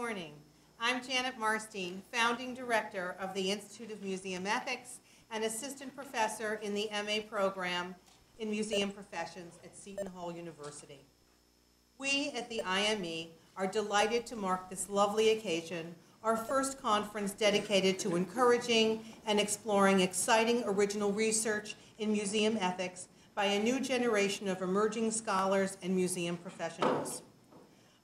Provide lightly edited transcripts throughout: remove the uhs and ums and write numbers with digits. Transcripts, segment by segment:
morning. I'm Janet Marstein, founding director of the Institute of Museum Ethics and assistant professor in the MA program in Museum Professions at Seton Hall University. We at the IME are delighted to mark this lovely occasion, our first conference dedicated to encouraging and exploring exciting original research in museum ethics by a new generation of emerging scholars and museum professionals.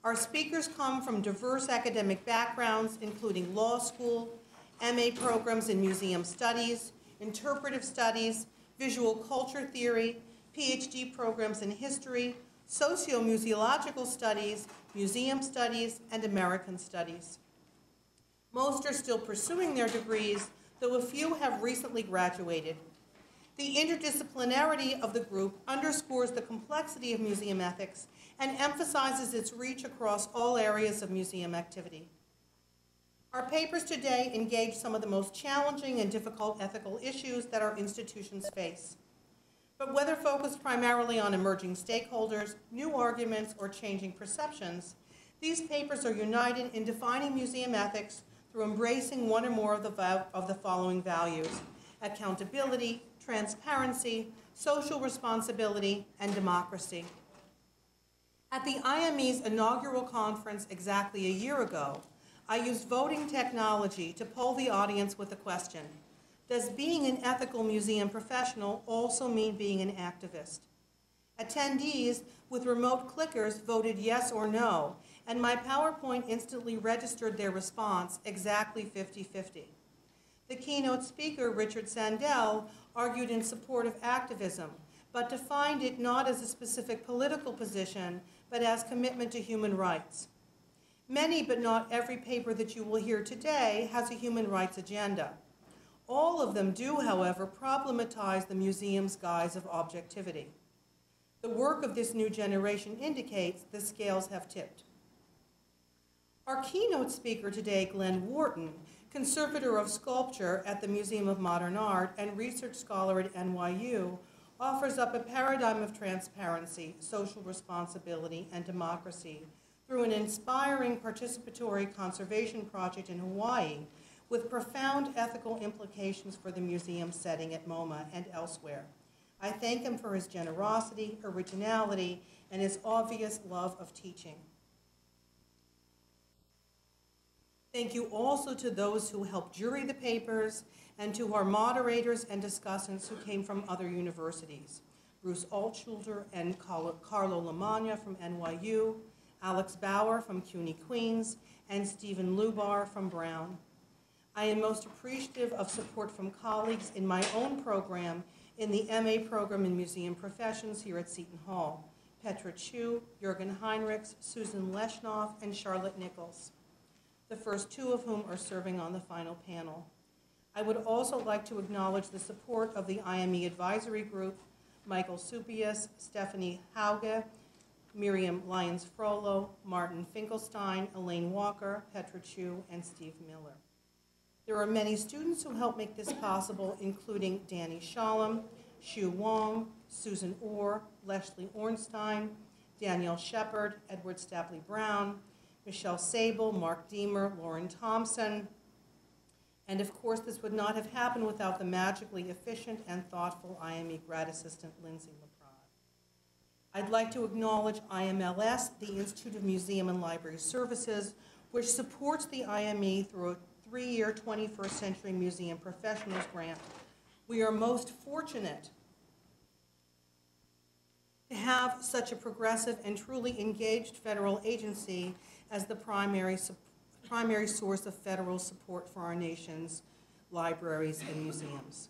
Our speakers come from diverse academic backgrounds, including law school, MA programs in museum studies, interpretive studies, visual culture theory, PhD programs in history, socio-museological studies, museum studies, and American studies. Most are still pursuing their degrees, though a few have recently graduated. The interdisciplinarity of the group underscores the complexity of museum ethics and emphasizes its reach across all areas of museum activity. Our papers today engage some of the most challenging and difficult ethical issues that our institutions face. But whether focused primarily on emerging stakeholders, new arguments, or changing perceptions, these papers are united in defining museum ethics through embracing one or more of the following values: accountability, transparency, social responsibility, and democracy. At the IME's inaugural conference exactly a year ago, I used voting technology to poll the audience with the question: does being an ethical museum professional also mean being an activist? Attendees with remote clickers voted yes or no, and my PowerPoint instantly registered their response exactly 50-50. The keynote speaker, Richard Sandel, argued in support of activism, but defined it not as a specific political position, but as commitment to human rights. Many, but not every paper that you will hear today has a human rights agenda. All of them do, however, problematize the museum's guise of objectivity. The work of this new generation indicates the scales have tipped. Our keynote speaker today, Glenn Wharton, conservator of sculpture at the Museum of Modern Art and research scholar at NYU, offers up a paradigm of transparency, social responsibility, and democracy through an inspiring participatory conservation project in Hawaii with profound ethical implications for the museum setting at MoMA and elsewhere. I thank him for his generosity, originality, and his obvious love of teaching. Thank you also to those who helped jury the papers and to our moderators and discussants who came from other universities: Bruce Altshuler and Carlo Lamagna from NYU, Alex Bauer from CUNY Queens, and Stephen Lubar from Brown. I am most appreciative of support from colleagues in my own program in the MA program in Museum Professions here at Seton Hall: Petra Chu, Jürgen Heinrichs, Susan Leshnoff, and Charlotte Nichols, the first two of whom are serving on the final panel. I would also like to acknowledge the support of the IME Advisory Group: Michael Supius, Stephanie Hauge, Miriam Lyons-Frollo, Martin Finkelstein, Elaine Walker, Petra Chu, and Steve Miller. There are many students who helped make this possible, including Danny Shalom, Xu Wang, Susan Orr, Leslie Ornstein, Danielle Shepard, Edward Stapley Brown, Michelle Sable, Mark Deemer, Lauren Thompson, and of course this would not have happened without the magically efficient and thoughtful IME grad assistant Lindsay LePrade. I'd like to acknowledge IMLS, the Institute of Museum and Library Services, which supports the IME through a 3-year 21st Century Museum Professionals grant. We are most fortunate to have such a progressive and truly engaged federal agency as the primary source of federal support for our nation's libraries and museums.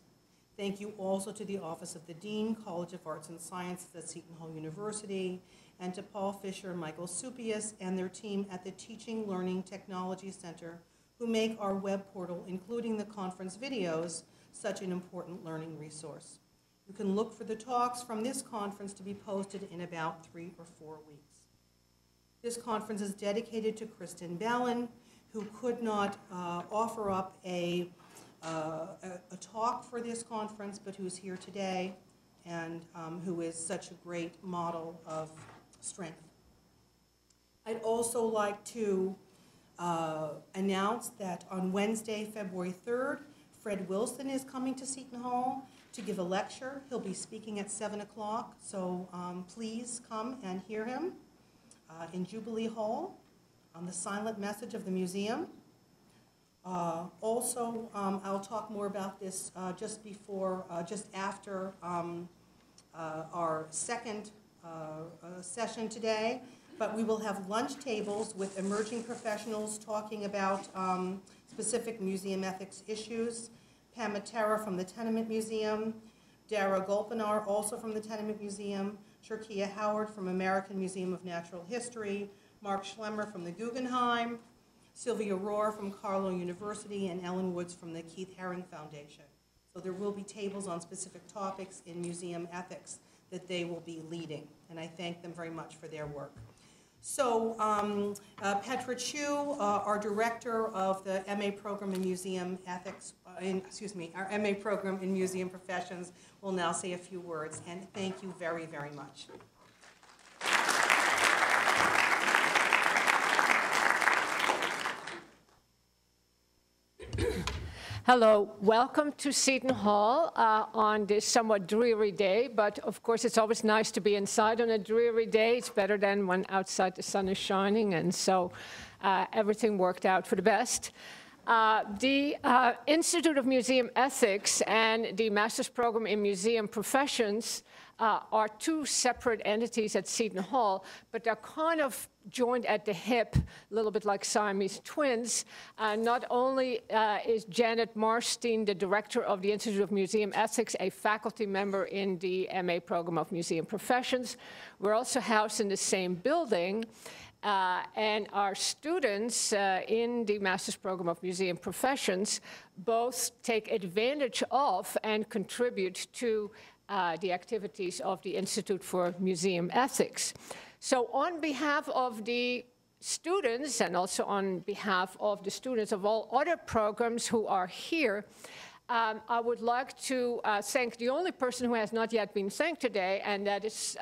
Thank you also to the Office of the Dean, College of Arts and Sciences at Seton Hall University, and to Paul Fisher and Michael Supius and their team at the Teaching Learning Technology Center, who make our web portal, including the conference videos, such an important learning resource. You can look for the talks from this conference to be posted in about 3 or 4 weeks. This conference is dedicated to Kristen Bellin, who could not offer up a talk for this conference, but who's here today and who is such a great model of strength. I'd also like to announce that on Wednesday, February 3rd, Fred Wilson is coming to Seton Hall to give a lecture. He'll be speaking at 7 o'clock, so please come and hear him in Jubilee Hall on the silent message of the museum. Also, I'll talk more about this just after our second session today, but we will have lunch tables with emerging professionals talking about specific museum ethics issues. Pam Matera from the Tenement Museum, Dara Golpinar, also from the Tenement Museum, Shirkia Howard from American Museum of Natural History, Mark Schlemmer from the Guggenheim, Sylvia Rohr from Carlow University, and Ellen Woods from the Keith Haring Foundation. So there will be tables on specific topics in museum ethics that they will be leading, and I thank them very much for their work. So Petra Chu, our director of the MA program in museum ethics, our MA program in museum professions, will now say a few words, and thank you very, very much. Hello, welcome to Seton Hall on this somewhat dreary day, but of course it's always nice to be inside on a dreary day. It's better than when outside the sun is shining, and so everything worked out for the best. The Institute of Museum Ethics and the Master's Program in Museum Professions are two separate entities at Seton Hall, but they're kind of joined at the hip, a little bit like Siamese twins. Not only is Janet Marstein, the director of the Institute of Museum Ethics, a faculty member in the MA program of Museum Professions, we're also housed in the same building. And our students in the Master's Program of Museum Professions both take advantage of and contribute to the activities of the Institute for Museum Ethics. So on behalf of the students and also on behalf of the students of all other programs who are here, I would like to thank the only person who has not yet been thanked today, and that is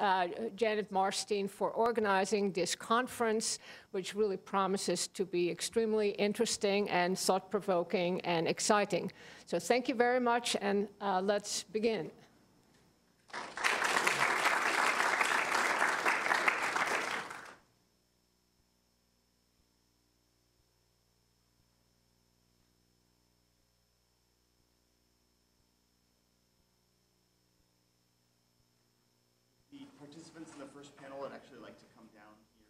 Janet Marstein, for organizing this conference, which really promises to be extremely interesting and thought-provoking and exciting. So thank you very much, and let's begin. Participants in the first panel would actually like to come down here.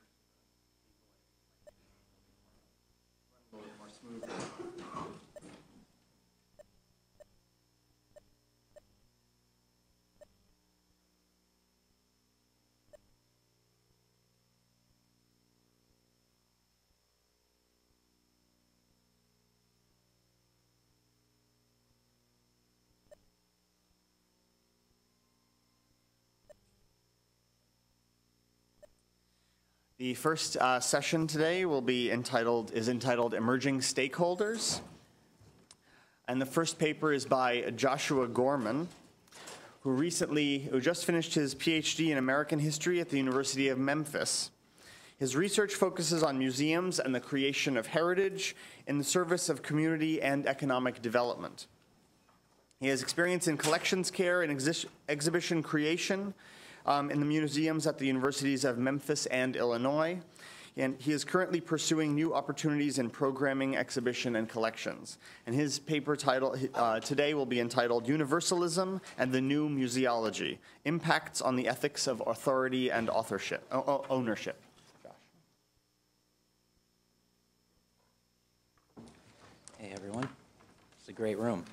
Run a little bit more smoothly. The first session today will be entitled Emerging Stakeholders. And the first paper is by Joshua Gorman, who just finished his PhD in American history at the University of Memphis. His research focuses on museums and the creation of heritage in the service of community and economic development. He has experience in collections care and exhibition creation in the museums at the universities of Memphis and Illinois, and he is currently pursuing new opportunities in programming, exhibition, and collections. And his paper title today will be entitled Universalism and the New Museology, Impacts on the Ethics of Authority and Ownership. Josh. Hey everyone, it's a great room.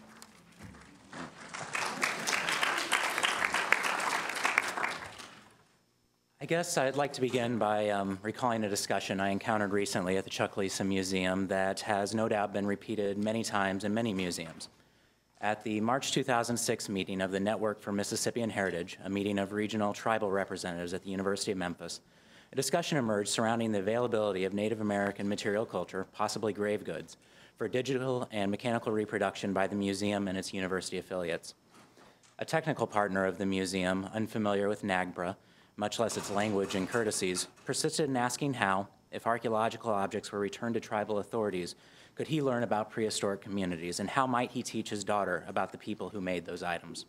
I guess I'd like to begin by recalling a discussion I encountered recently at the Chuck Leeson Museum that has no doubt been repeated many times in many museums. At the March 2006 meeting of the Network for Mississippian Heritage, a meeting of regional tribal representatives at the University of Memphis, a discussion emerged surrounding the availability of Native American material culture, possibly grave goods, for digital and mechanical reproduction by the museum and its university affiliates. A technical partner of the museum, unfamiliar with NAGPRA, much less its language and courtesies, persisted in asking how, if archaeological objects were returned to tribal authorities, could he learn about prehistoric communities, and how might he teach his daughter about the people who made those items?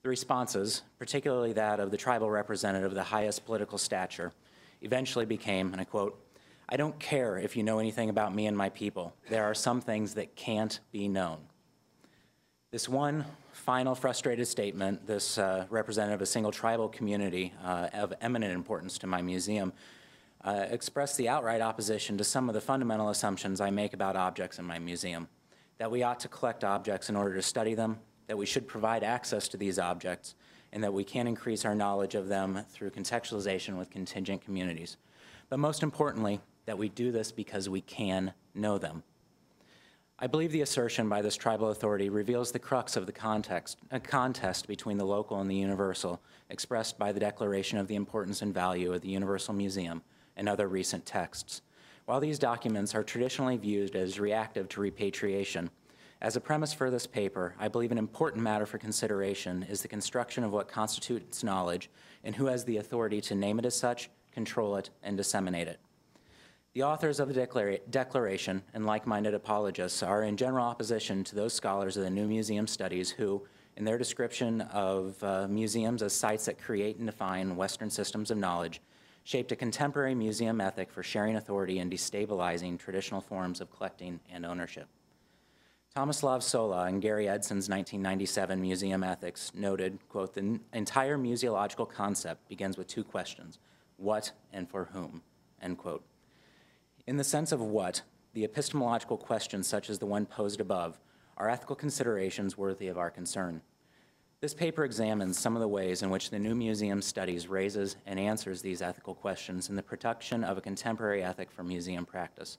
The responses, particularly that of the tribal representative of the highest political stature, eventually became, and I quote, "I don't care if you know anything about me and my people. There are some things that can't be known." This one final frustrated statement, this representative of a single tribal community of eminent importance to my museum, expressed the outright opposition to some of the fundamental assumptions I make about objects in my museum, that we ought to collect objects in order to study them, that we should provide access to these objects, and that we can increase our knowledge of them through contextualization with contingent communities. But most importantly, that we do this because we can know them. I believe the assertion by this tribal authority reveals the crux of the contest between the local and the universal, expressed by the Declaration of the Importance and Value of the Universal Museum and other recent texts. While these documents are traditionally viewed as reactive to repatriation, as a premise for this paper, I believe an important matter for consideration is the construction of what constitutes knowledge and who has the authority to name it as such, control it, and disseminate it. The authors of the Declaration and like-minded apologists are in general opposition to those scholars of the New Museum Studies who, in their description of museums as sites that create and define Western systems of knowledge, shaped a contemporary museum ethic for sharing authority and destabilizing traditional forms of collecting and ownership. Tomislav Sola in Gary Edson's 1997 Museum Ethics noted, quote, "The entire museological concept begins with two questions, what and for whom," end quote. In the sense of what, the epistemological questions such as the one posed above are ethical considerations worthy of our concern. This paper examines some of the ways in which the New Museum Studies raises and answers these ethical questions in the production of a contemporary ethic for museum practice.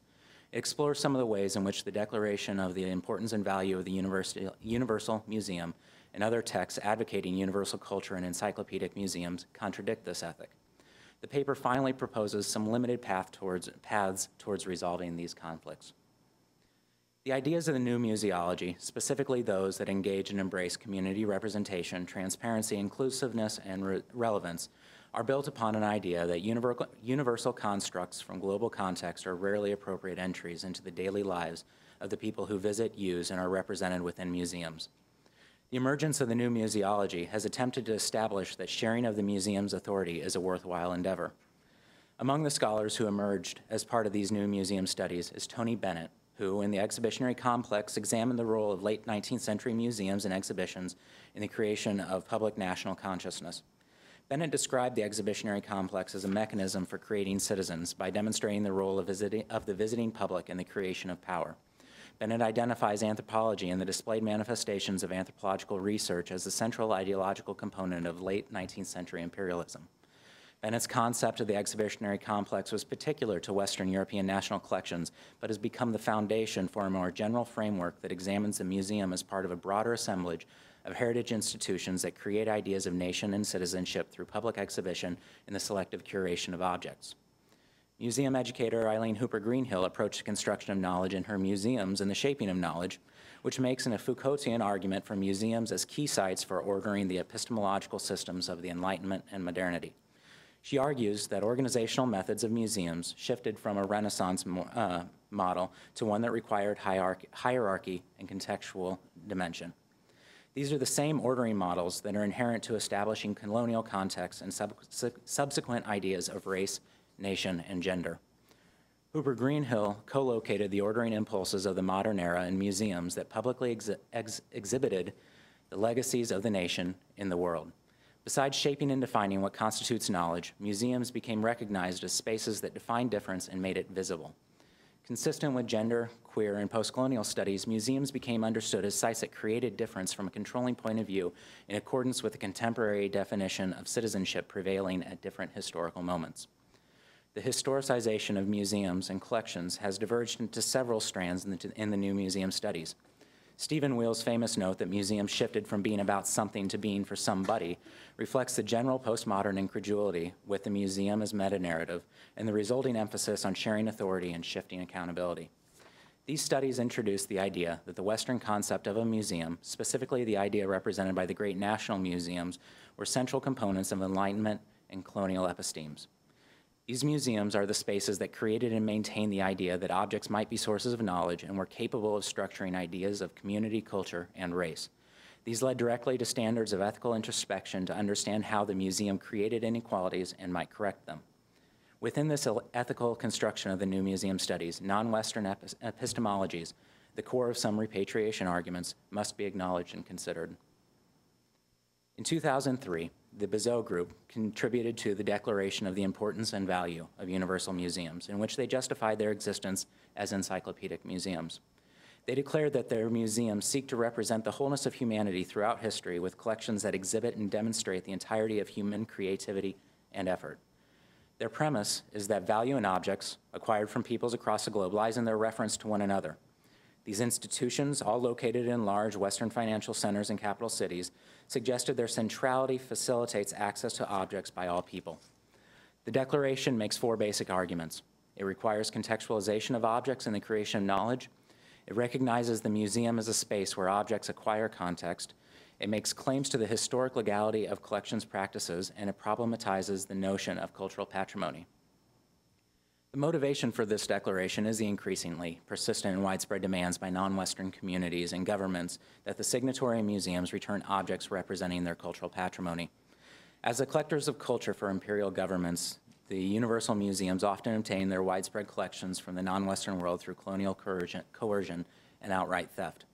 It explores some of the ways in which the Declaration of the Importance and Value of the Universal Museum and other texts advocating universal culture and encyclopedic museums contradict this ethic. The paper finally proposes some limited paths towards resolving these conflicts. The ideas of the new museology, specifically those that engage and embrace community representation, transparency, inclusiveness, and relevance, are built upon an idea that universal constructs from global context are rarely appropriate entries into the daily lives of the people who visit, use, and are represented within museums. The emergence of the new museology has attempted to establish that sharing of the museum's authority is a worthwhile endeavor. Among the scholars who emerged as part of these new museum studies is Tony Bennett, who, in the exhibitionary complex, examined the role of late 19th century museums and exhibitions in the creation of public national consciousness. Bennett described the exhibitionary complex as a mechanism for creating citizens by demonstrating the role of the visiting public in the creation of power. Bennett identifies anthropology and the displayed manifestations of anthropological research as the central ideological component of late 19th century imperialism. Bennett's concept of the exhibitionary complex was particular to Western European national collections, but has become the foundation for a more general framework that examines the museum as part of a broader assemblage of heritage institutions that create ideas of nation and citizenship through public exhibition and the selective curation of objects. Museum educator Eileen Hooper Greenhill approached the construction of knowledge in her museums and the shaping of knowledge, which makes an Foucaultian argument for museums as key sites for ordering the epistemological systems of the Enlightenment and modernity. She argues that organizational methods of museums shifted from a Renaissance model to one that required hierarchy and contextual dimension. These are the same ordering models that are inherent to establishing colonial contexts and subsequent ideas of race, nation, and gender. Hooper Greenhill co-located the ordering impulses of the modern era in museums that publicly exhibited the legacies of the nation in the world. Besides shaping and defining what constitutes knowledge, museums became recognized as spaces that defined difference and made it visible. Consistent with gender, queer, and post-colonial studies, museums became understood as sites that created difference from a controlling point of view in accordance with the contemporary definition of citizenship prevailing at different historical moments. The historicization of museums and collections has diverged into several strands in the new museum studies. Stephen Wheel's famous note that museums shifted from being about something to being for somebody reflects the general postmodern incredulity with the museum as meta-narrative and the resulting emphasis on sharing authority and shifting accountability. These studies introduced the idea that the Western concept of a museum, specifically the idea represented by the great national museums, were central components of Enlightenment and colonial epistemes. These museums are the spaces that created and maintained the idea that objects might be sources of knowledge and were capable of structuring ideas of community, culture, and race. These led directly to standards of ethical introspection to understand how the museum created inequalities and might correct them. Within this ethical construction of the new museum studies, non-Western epistemologies, the core of some repatriation arguments, must be acknowledged and considered. In 2003, the Bizot Group contributed to the Declaration of the Importance and Value of Universal Museums, in which they justified their existence as encyclopedic museums. They declared that their museums seek to represent the wholeness of humanity throughout history with collections that exhibit and demonstrate the entirety of human creativity and effort. Their premise is that value in objects acquired from peoples across the globe lies in their reference to one another. These institutions, all located in large Western financial centers and capital cities, suggested their centrality facilitates access to objects by all people. The Declaration makes 4 basic arguments. It requires contextualization of objects in the creation of knowledge. It recognizes the museum as a space where objects acquire context. It makes claims to the historic legality of collections practices, and it problematizes the notion of cultural patrimony. The motivation for this declaration is the increasingly persistent and widespread demands by non-Western communities and governments that the signatory museums return objects representing their cultural patrimony. As the collectors of culture for imperial governments, the Universal Museums often obtain their widespread collections from the non-Western world through colonial coercion and outright theft.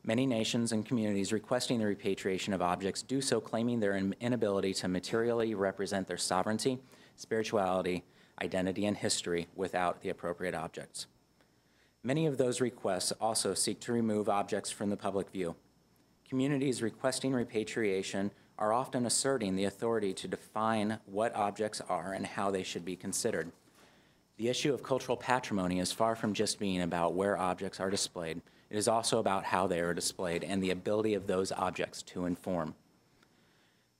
Many nations and communities requesting the repatriation of objects do so claiming their inability to materially represent their sovereignty, spirituality, identity, and history without the appropriate objects. Many of those requests also seek to remove objects from the public view. Communities requesting repatriation are often asserting the authority to define what objects are and how they should be considered. The issue of cultural patrimony is far from just being about where objects are displayed. It is also about how they are displayed and the ability of those objects to inform.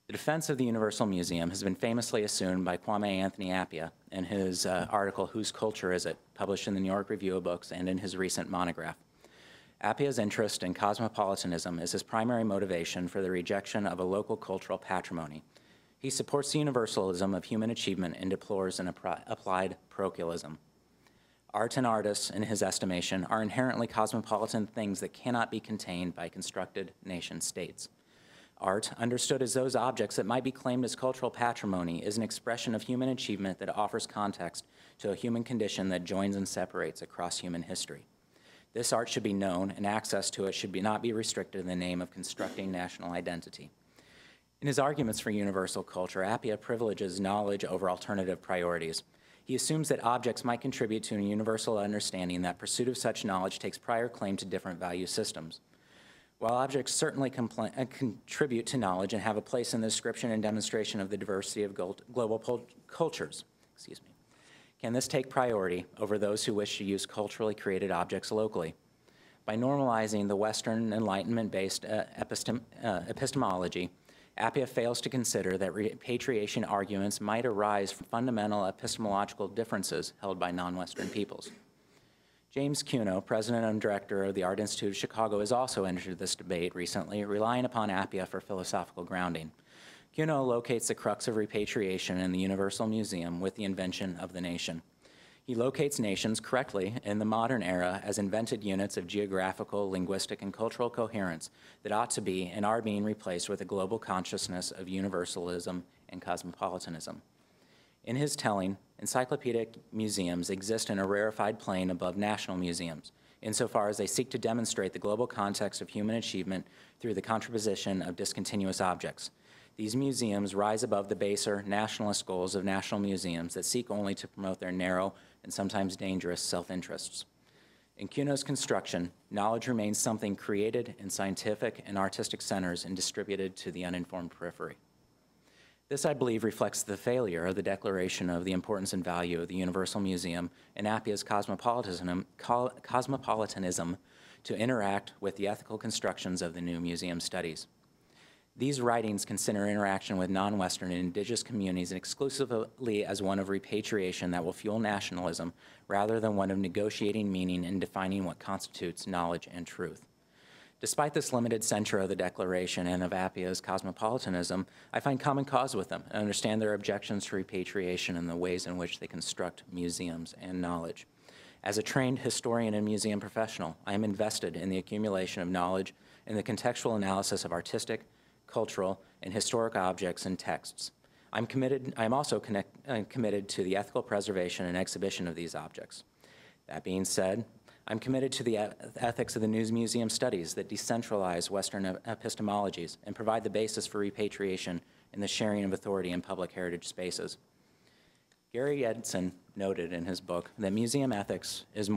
The defense of the Universal Museum has been famously assumed by Kwame Anthony Appiah in his article, Whose Culture Is It?, published in the New York Review of Books and in his recent monograph. Appiah's interest in cosmopolitanism is his primary motivation for the rejection of a local cultural patrimony. He supports the universalism of human achievement and deplores an applied parochialism. Art and artists, in his estimation, are inherently cosmopolitan things that cannot be contained by constructed nation-states. Art, understood as those objects that might be claimed as cultural patrimony, is an expression of human achievement that offers context to a human condition that joins and separates across human history. This art should be known, and access to it should not be restricted in the name of constructing national identity. In his arguments for universal culture, Appiah privileges knowledge over alternative priorities. He assumes that objects might contribute to a universal understanding that pursuit of such knowledge takes prior claim to different value systems. While objects certainly contribute to knowledge and have a place in the description and demonstration of the diversity of global cultures, can this take priority over those who wish to use culturally created objects locally? By normalizing the Western Enlightenment-based epistemology, Appiah fails to consider that repatriation arguments might arise from fundamental epistemological differences held by non-Western peoples. James Cuno, president and director of the Art Institute of Chicago, has also entered this debate recently, relying upon Appiah for philosophical grounding. Cuno locates the crux of repatriation in the Universal Museum with the invention of the nation. He locates nations correctly in the modern era as invented units of geographical, linguistic, and cultural coherence that ought to be and are being replaced with a global consciousness of universalism and cosmopolitanism. In his telling, encyclopedic museums exist in a rarefied plane above national museums, insofar as they seek to demonstrate the global context of human achievement through the contraposition of discontinuous objects. These museums rise above the baser nationalist goals of national museums that seek only to promote their narrow and sometimes dangerous self-interests. In Cuno's construction, knowledge remains something created in scientific and artistic centers and distributed to the uninformed periphery. This, I believe, reflects the failure of the Declaration of the Importance and Value of the Universal Museum and Appiah's cosmopolitanism to interact with the ethical constructions of the new museum studies. These writings consider interaction with non-Western and indigenous communities exclusively as one of repatriation that will fuel nationalism rather than one of negotiating meaning and defining what constitutes knowledge and truth. Despite this limited censure of the Declaration and of Appiah's cosmopolitanism, I find common cause with them and understand their objections to repatriation and the ways in which they construct museums and knowledge. As a trained historian and museum professional, I am invested in the accumulation of knowledge and the contextual analysis of artistic, cultural, and historic objects and texts. I am also committed to the ethical preservation and exhibition of these objects. That being said, I'm committed to the ethics of the news museum studies that decentralize Western epistemologies and provide the basis for repatriation and the sharing of authority in public heritage spaces. Gary Edson noted in his book that museum ethics is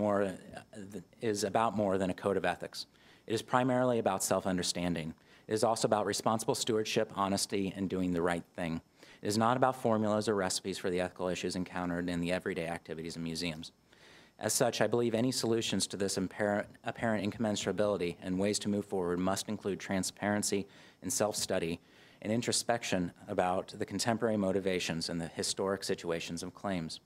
about more than a code of ethics. It is primarily about self-understanding. It is also about responsible stewardship, honesty, and doing the right thing. It is not about formulas or recipes for the ethical issues encountered in the everyday activities of museums. As such, I believe any solutions to this apparent incommensurability and ways to move forward must include transparency and self-study and introspection about the contemporary motivations and the historic situations of claims.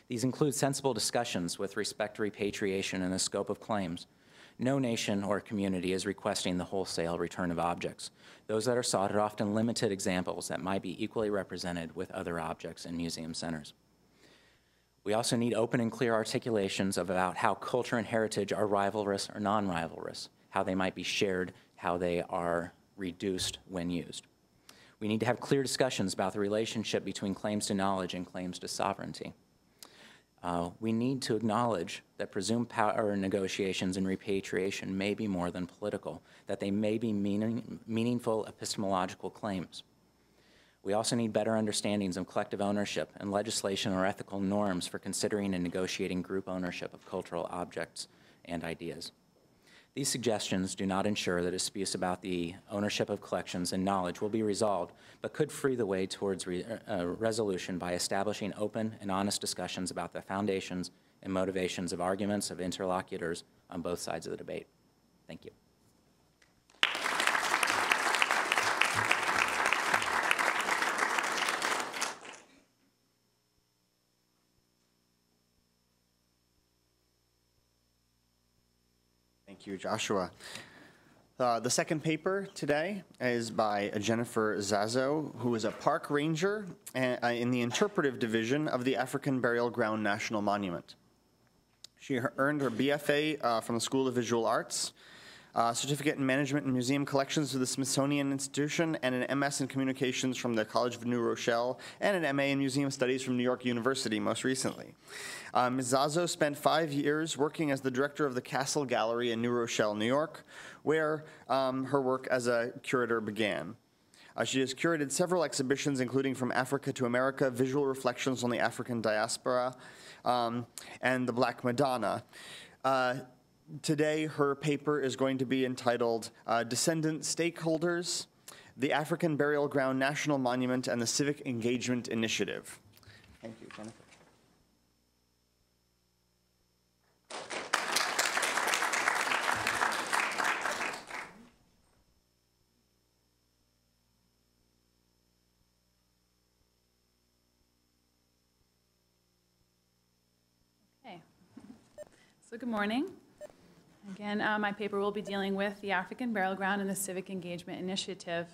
These include sensible discussions with respect to repatriation and the scope of claims. No nation or community is requesting the wholesale return of objects. Those that are sought are often limited examples that might be equally represented with other objects in museum centers. We also need open and clear articulations about how culture and heritage are rivalrous or non-rivalrous, how they might be shared, how they are reduced when used. We need to have clear discussions about the relationship between claims to knowledge and claims to sovereignty. We need to acknowledge that presumed power negotiations and repatriation may be more than political, that they may be meaningful epistemological claims. We also need better understandings of collective ownership and legislation or ethical norms for considering and negotiating group ownership of cultural objects and ideas. These suggestions do not ensure that disputes about the ownership of collections and knowledge will be resolved, but could free the way towards resolution by establishing open and honest discussions about the foundations and motivations of arguments of interlocutors on both sides of the debate. Thank you. Thank you, Joshua. The second paper today is by Jennifer Zazo, who is a park ranger in the interpretive division of the African Burial Ground National Monument. She earned her BFA from the School of Visual Arts, certificate in management and museum collections through the Smithsonian Institution, and an MS in communications from the College of New Rochelle, and an MA in museum studies from New York University most recently. Ms. Zazo spent 5 years working as the director of the Castle Gallery in New Rochelle, New York, where her work as a curator began. She has curated several exhibitions, including From Africa to America, Visual Reflections on the African Diaspora, and The Black Madonna. Today, her paper is going to be entitled Descendant Stakeholders, the African Burial Ground National Monument and the Civic Engagement Initiative. Thank you, Jennifer. Okay. So good morning. Again, my paper will be dealing with the African Burial Ground and the Civic Engagement Initiative.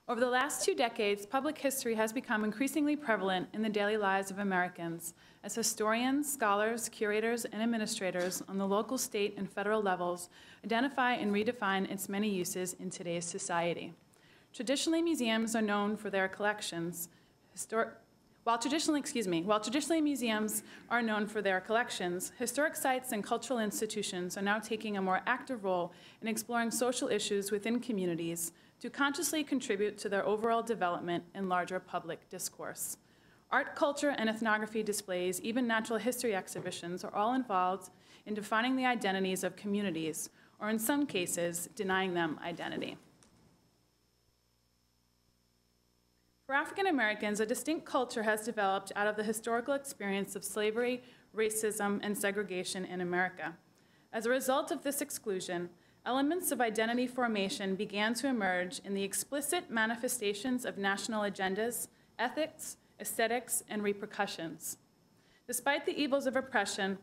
Over the last 2 decades, public history has become increasingly prevalent in the daily lives of Americans as historians, scholars, curators, and administrators on the local, state, and federal levels identify and redefine its many uses in today's society. Traditionally, museums are known for their collections. While traditionally museums are known for their collections, historic sites and cultural institutions are now taking a more active role in exploring social issues within communities to consciously contribute to their overall development and larger public discourse. Art, culture, and ethnography displays, even natural history exhibitions, are all involved in defining the identities of communities, or in some cases, denying them identity. For African Americans, a distinct culture has developed out of the historical experience of slavery, racism, and segregation in America. As a result of this exclusion, elements of identity formation began to emerge in the explicit manifestations of national agendas, ethics, aesthetics, and repercussions. Despite the evils of oppression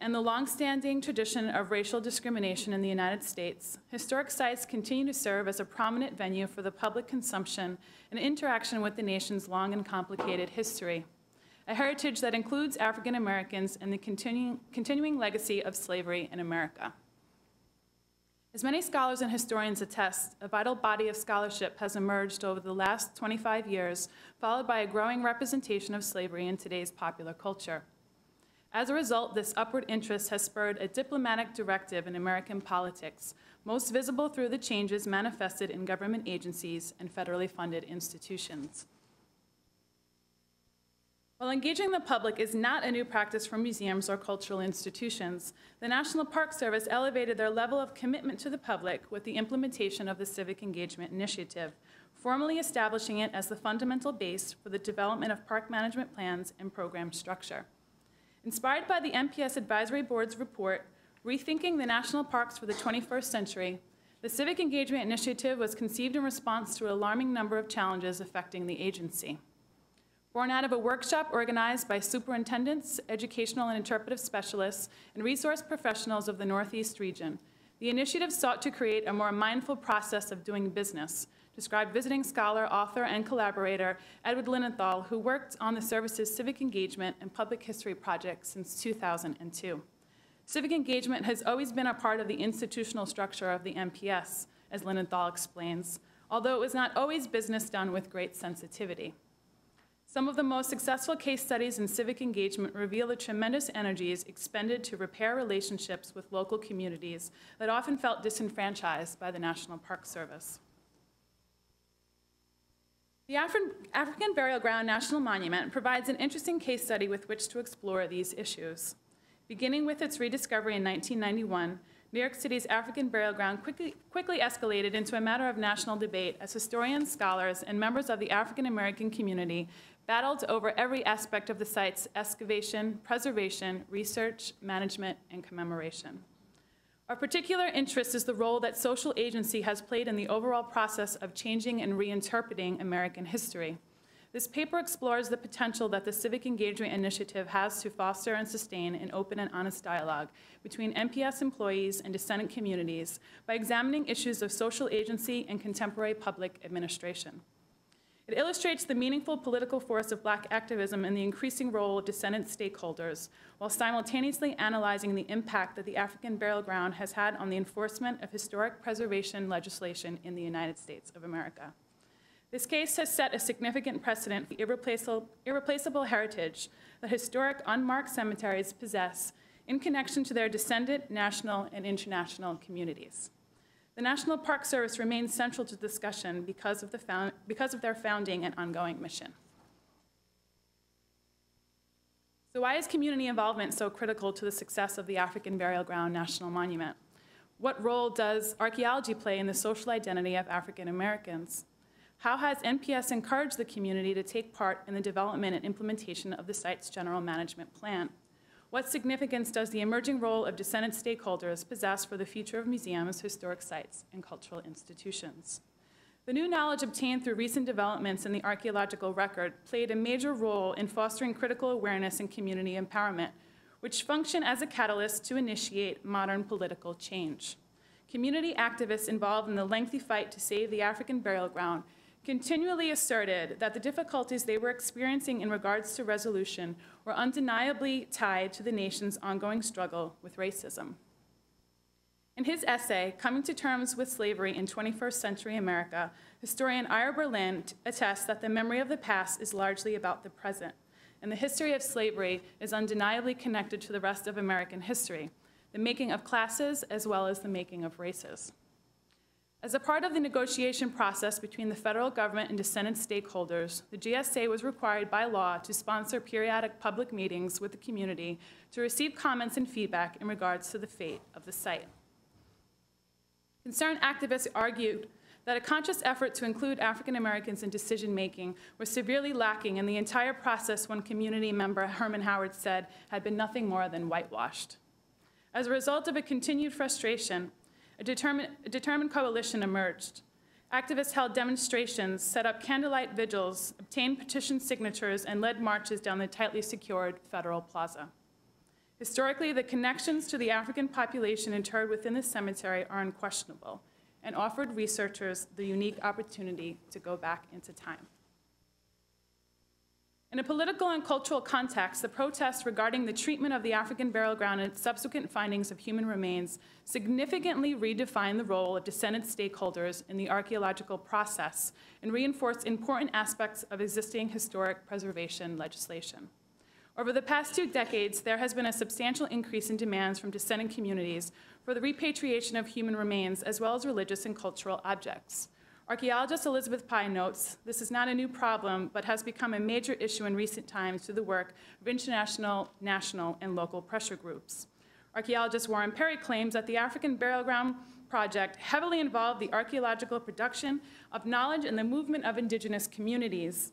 and the longstanding tradition of racial discrimination in the United States, historic sites continue to serve as a prominent venue for the public consumption and interaction with the nation's long and complicated history, a heritage that includes African Americans and the continuing legacy of slavery in America. As many scholars and historians attest, a vital body of scholarship has emerged over the last 25 years, followed by a growing representation of slavery in today's popular culture. As a result, this upward interest has spurred a diplomatic directive in American politics, most visible through the changes manifested in government agencies and federally funded institutions. While engaging the public is not a new practice for museums or cultural institutions, the National Park Service elevated their level of commitment to the public with the implementation of the Civic Engagement Initiative, formally establishing it as the fundamental base for the development of park management plans and program structure. Inspired by the NPS Advisory Board's report, Rethinking the National Parks for the 21st Century, the Civic Engagement Initiative was conceived in response to an alarming number of challenges affecting the agency. Born out of a workshop organized by superintendents, educational and interpretive specialists, and resource professionals of the Northeast region, the initiative sought to create a more mindful process of doing business, described visiting scholar, author, and collaborator Edward Linenthal, who worked on the service's civic engagement and public history project since 2002. Civic engagement has always been a part of the institutional structure of the NPS, as Linenthal explains, although it was not always business done with great sensitivity. Some of the most successful case studies in civic engagement reveal the tremendous energies expended to repair relationships with local communities that often felt disenfranchised by the National Park Service. The African Burial Ground National Monument provides an interesting case study with which to explore these issues. Beginning with its rediscovery in 1991, New York City's African Burial Ground quickly escalated into a matter of national debate as historians, scholars, and members of the African American community battled over every aspect of the site's excavation, preservation, research, management, and commemoration. Of particular interest is the role that social agency has played in the overall process of changing and reinterpreting American history. This paper explores the potential that the Civic Engagement Initiative has to foster and sustain an open and honest dialogue between NPS employees and descendant communities by examining issues of social agency and contemporary public administration. It illustrates the meaningful political force of Black activism and the increasing role of descendant stakeholders, while simultaneously analyzing the impact that the African Burial Ground has had on the enforcement of historic preservation legislation in the United States of America. This case has set a significant precedent for the irreplaceable heritage that historic unmarked cemeteries possess in connection to their descendant, national, and international communities. The National Park Service remains central to discussion because of their founding and ongoing mission. So why is community involvement so critical to the success of the African Burial Ground National Monument? What role does archaeology play in the social identity of African Americans? How has NPS encouraged the community to take part in the development and implementation of the site's general management plan? What significance does the emerging role of descendant stakeholders possess for the future of museums, historic sites, and cultural institutions? The new knowledge obtained through recent developments in the archaeological record played a major role in fostering critical awareness and community empowerment, which function as a catalyst to initiate modern political change. Community activists involved in the lengthy fight to save the African Burial Ground continually asserted that the difficulties they were experiencing in regards to resolution were undeniably tied to the nation's ongoing struggle with racism. In his essay, Coming to Terms with Slavery in 21st Century America, historian Ira Berlin attests that the memory of the past is largely about the present, and the history of slavery is undeniably connected to the rest of American history, the making of classes as well as the making of races. As a part of the negotiation process between the federal government and descendant stakeholders, the GSA was required by law to sponsor periodic public meetings with the community to receive comments and feedback in regards to the fate of the site. Concerned activists argued that a conscious effort to include African Americans in decision-making was severely lacking in the entire process when community member Herman Howard said had been nothing more than whitewashed. As a result of a continued frustration, a determined coalition emerged. Activists held demonstrations, set up candlelight vigils, obtained petition signatures, and led marches down the tightly secured Federal Plaza. Historically, the connections to the African population interred within the cemetery are unquestionable and offered researchers the unique opportunity to go back into time. In a political and cultural context, the protests regarding the treatment of the African burial ground and its subsequent findings of human remains significantly redefined the role of descendant stakeholders in the archaeological process and reinforced important aspects of existing historic preservation legislation. Over the past 2 decades, there has been a substantial increase in demands from descendant communities for the repatriation of human remains as well as religious and cultural objects. Archaeologist Elizabeth Pye notes, this is not a new problem, but has become a major issue in recent times through the work of international, national, and local pressure groups. Archaeologist Warren Perry claims that the African Burial Ground Project heavily involved the archaeological production of knowledge and the movement of indigenous communities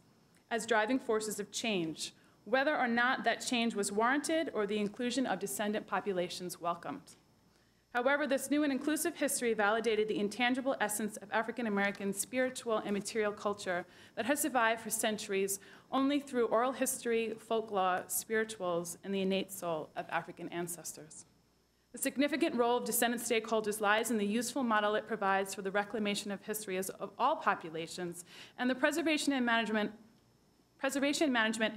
as driving forces of change, whether or not that change was warranted or the inclusion of descendant populations welcomed. However, this new and inclusive history validated the intangible essence of African American spiritual and material culture that has survived for centuries only through oral history, folklore, spirituals, and the innate soul of African ancestors. The significant role of descendant stakeholders lies in the useful model it provides for the reclamation of history of all populations and the preservation, management,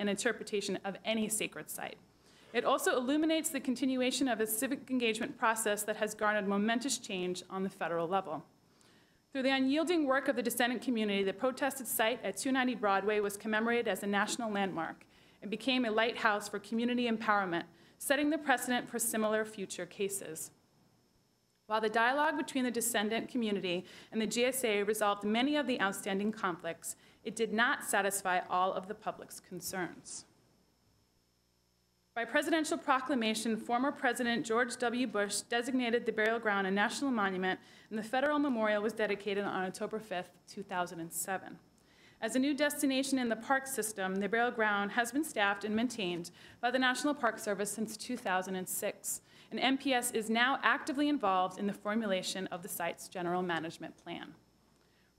and interpretation of any sacred site. It also illuminates the continuation of a civic engagement process that has garnered momentous change on the federal level. Through the unyielding work of the descendant community, the protested site at 290 Broadway was commemorated as a national landmark and became a lighthouse for community empowerment, setting the precedent for similar future cases. While the dialogue between the descendant community and the GSA resolved many of the outstanding conflicts, it did not satisfy all of the public's concerns. By presidential proclamation, former President George W. Bush designated the burial ground a national monument, and the federal memorial was dedicated on October 5, 2007. As a new destination in the park system, the burial ground has been staffed and maintained by the National Park Service since 2006, and NPS is now actively involved in the formulation of the site's general management plan.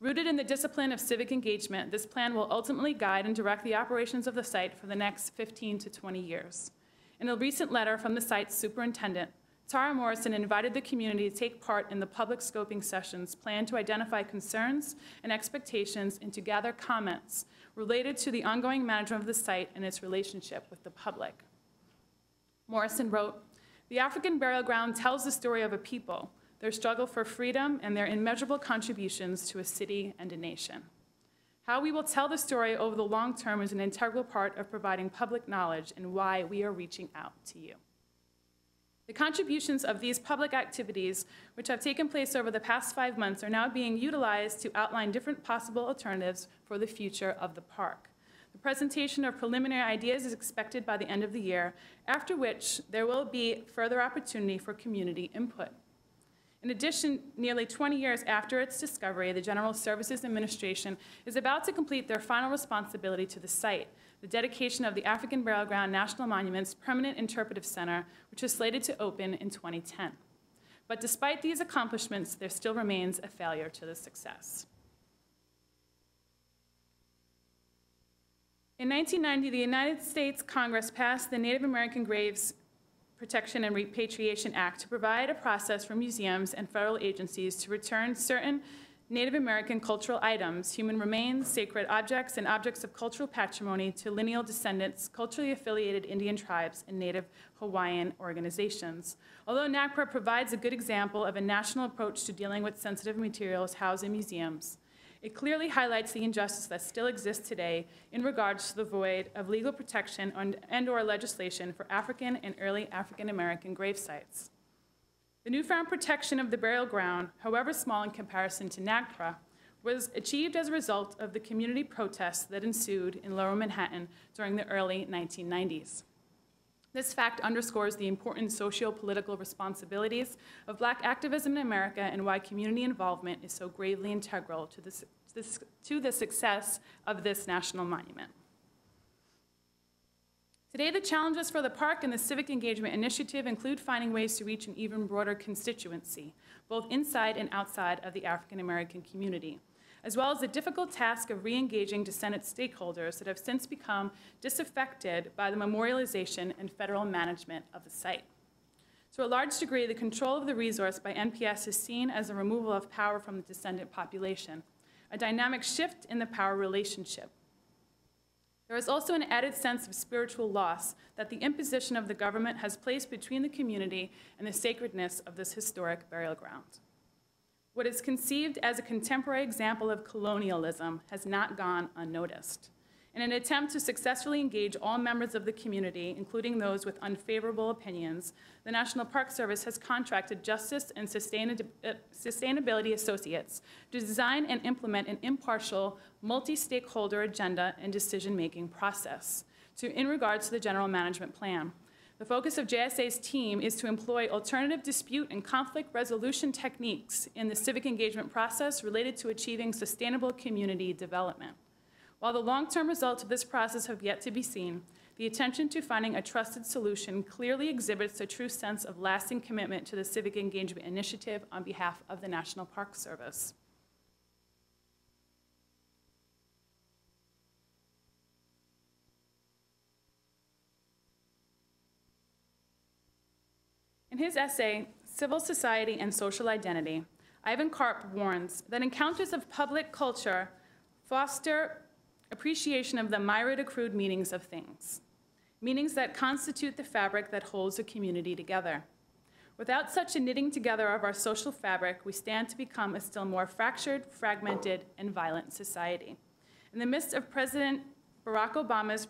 Rooted in the discipline of civic engagement, this plan will ultimately guide and direct the operations of the site for the next 15 to 20 years. In a recent letter from the site's superintendent, Tara Morrison invited the community to take part in the public scoping sessions planned to identify concerns and expectations and to gather comments related to the ongoing management of the site and its relationship with the public. Morrison wrote, "The African burial ground tells the story of a people, their struggle for freedom, and their immeasurable contributions to a city and a nation. How we will tell the story over the long term is an integral part of providing public knowledge and why we are reaching out to you." The contributions of these public activities, which have taken place over the past 5 months, are now being utilized to outline different possible alternatives for the future of the park. The presentation of preliminary ideas is expected by the end of the year, after which there will be further opportunity for community input. In addition, nearly 20 years after its discovery, the General Services Administration is about to complete their final responsibility to the site, the dedication of the African Burial Ground National Monument's Permanent Interpretive Center, which is slated to open in 2010. But despite these accomplishments, there still remains a failure to the success. In 1990, the United States Congress passed the Native American Graves Protection and Repatriation Act to provide a process for museums and federal agencies to return certain Native American cultural items, human remains, sacred objects, and objects of cultural patrimony to lineal descendants, culturally affiliated Indian tribes, and Native Hawaiian organizations. Although NAGPRA provides a good example of a national approach to dealing with sensitive materials housed in museums, it clearly highlights the injustice that still exists today in regards to the void of legal protection and/or legislation for African and early African American grave sites. The newfound protection of the burial ground, however small in comparison to NAGPRA, was achieved as a result of the community protests that ensued in Lower Manhattan during the early 1990s. This fact underscores the important socio-political responsibilities of Black activism in America and why community involvement is so gravely integral to the success of this national monument. Today, the challenges for the park and the Civic Engagement Initiative include finding ways to reach an even broader constituency, both inside and outside of the African American community. as well as the difficult task of re-engaging descendant stakeholders that have since become disaffected by the memorialization and federal management of the site. To a large degree, the control of the resource by NPS is seen as a removal of power from the descendant population, a dynamic shift in the power relationship. There is also an added sense of spiritual loss that the imposition of the government has placed between the community and the sacredness of this historic burial ground. What is conceived as a contemporary example of colonialism has not gone unnoticed. In an attempt to successfully engage all members of the community, including those with unfavorable opinions, the National Park Service has contracted Justice and Sustainability Associates to design and implement an impartial, multi-stakeholder agenda and decision-making process in regards to the General Management Plan. The focus of JSA's team is to employ alternative dispute and conflict resolution techniques in the civic engagement process related to achieving sustainable community development. While the long-term results of this process have yet to be seen, the attention to finding a trusted solution clearly exhibits a true sense of lasting commitment to the civic engagement initiative on behalf of the National Park Service. In his essay, Civil Society and Social Identity, Ivan Karp warns that encounters of public culture foster appreciation of the myriad accrued meanings of things, meanings that constitute the fabric that holds a community together. Without such a knitting together of our social fabric, we stand to become a still more fractured, fragmented, and violent society. In the midst of President Barack Obama's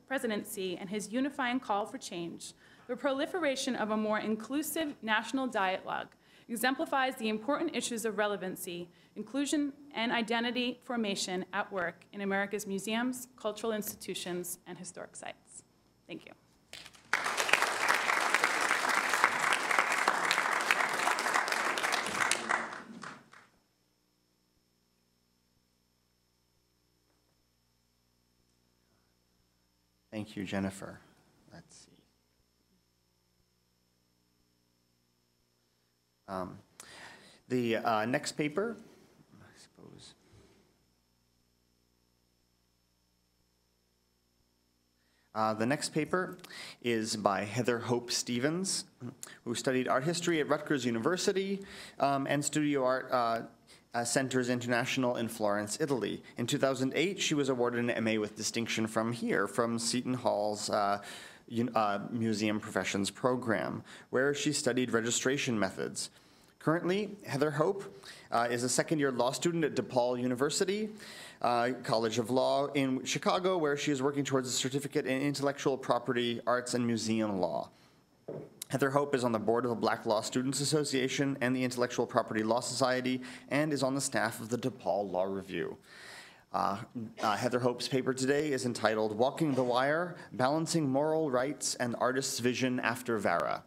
presidency and his unifying call for change, the proliferation of a more inclusive national dialogue exemplifies the important issues of relevancy, inclusion, and identity formation at work in America's museums, cultural institutions, and historic sites. Thank you. Thank you, Jennifer. Let's see. The next paper, I suppose. The next paper is by Heather Hope Stevens, who studied art history at Rutgers University and Studio Art Centers International in Florence, Italy. In 2008, she was awarded an MA with distinction from Seton Hall's Museum Professions program, where she studied registration methods. Currently, Heather Hope is a second-year law student at DePaul University College of Law in Chicago, where she is working towards a certificate in intellectual property, arts, and museum law. Heather Hope is on the board of the Black Law Students Association and the Intellectual Property Law Society, and is on the staff of the DePaul Law Review. Heather Hope's paper today is entitled Walking the Wire, Balancing Moral Rights and Artist's Vision After VARA.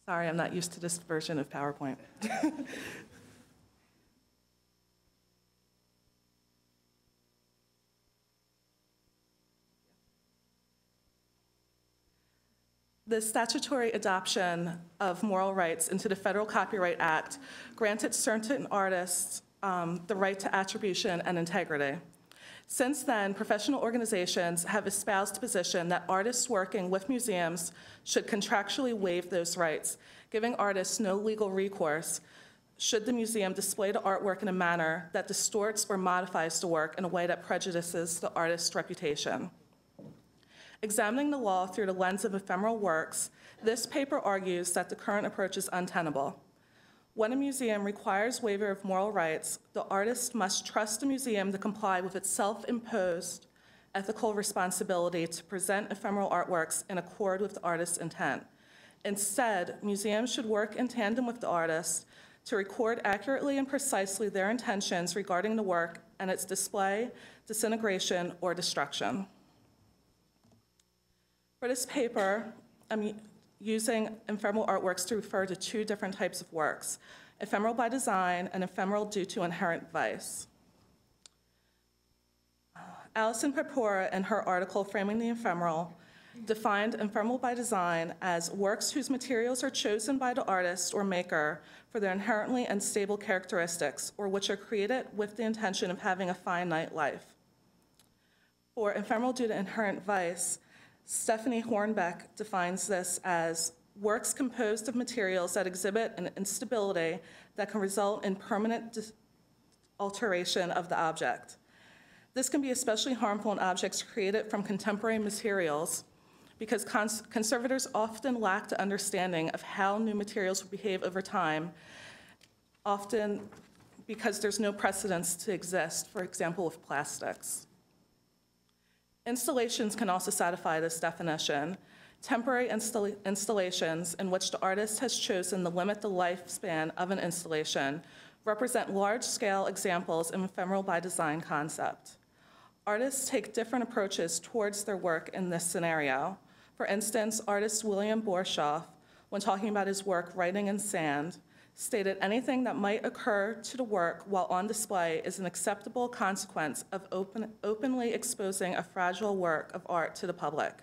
Sorry, I'm not used to this version of PowerPoint. The statutory adoption of moral rights into the Federal Copyright Act granted certain artists the right to attribution and integrity. Since then, professional organizations have espoused the position that artists working with museums should contractually waive those rights, giving artists no legal recourse should the museum display the artwork in a manner that distorts or modifies the work in a way that prejudices the artist's reputation. Examining the law through the lens of ephemeral works, this paper argues that the current approach is untenable. When a museum requires waiver of moral rights, the artist must trust the museum to comply with its self-imposed ethical responsibility to present ephemeral artworks in accord with the artist's intent. Instead, museums should work in tandem with the artist to record accurately and precisely their intentions regarding the work and its display, disintegration, or destruction. For this paper, I'm using ephemeral artworks to refer to two different types of works, ephemeral by design and ephemeral due to inherent vice. Alison Purpura, in her article, Framing the Ephemeral, defined ephemeral by design as works whose materials are chosen by the artist or maker for their inherently unstable characteristics, or which are created with the intention of having a finite life. For ephemeral due to inherent vice, Stephanie Hornbeck defines this as works composed of materials that exhibit an instability that can result in permanent alteration of the object. This can be especially harmful in objects created from contemporary materials because conservators often lack the understanding of how new materials will behave over time, often because there's no precedence to exist, for example, with plastics. Installations can also satisfy this definition. Temporary installations in which the artist has chosen to limit the lifespan of an installation represent large-scale examples of ephemeral by design concept. Artists take different approaches towards their work in this scenario. For instance, artist William Borshoff, when talking about his work Writing in Sand, stated anything that might occur to the work while on display is an acceptable consequence of openly exposing a fragile work of art to the public.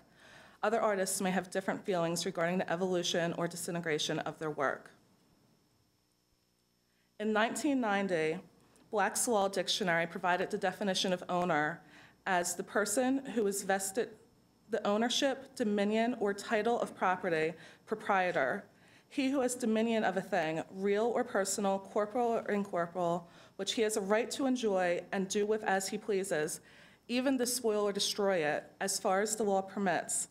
Other artists may have different feelings regarding the evolution or disintegration of their work. In 1990, Black's Law Dictionary provided the definition of owner as the person who is vested the ownership, dominion, or title of property, proprietor. He who has dominion of a thing, real or personal, corporal or incorporeal, which he has a right to enjoy and do with as he pleases, even despoil or destroy it, as far as the law permits,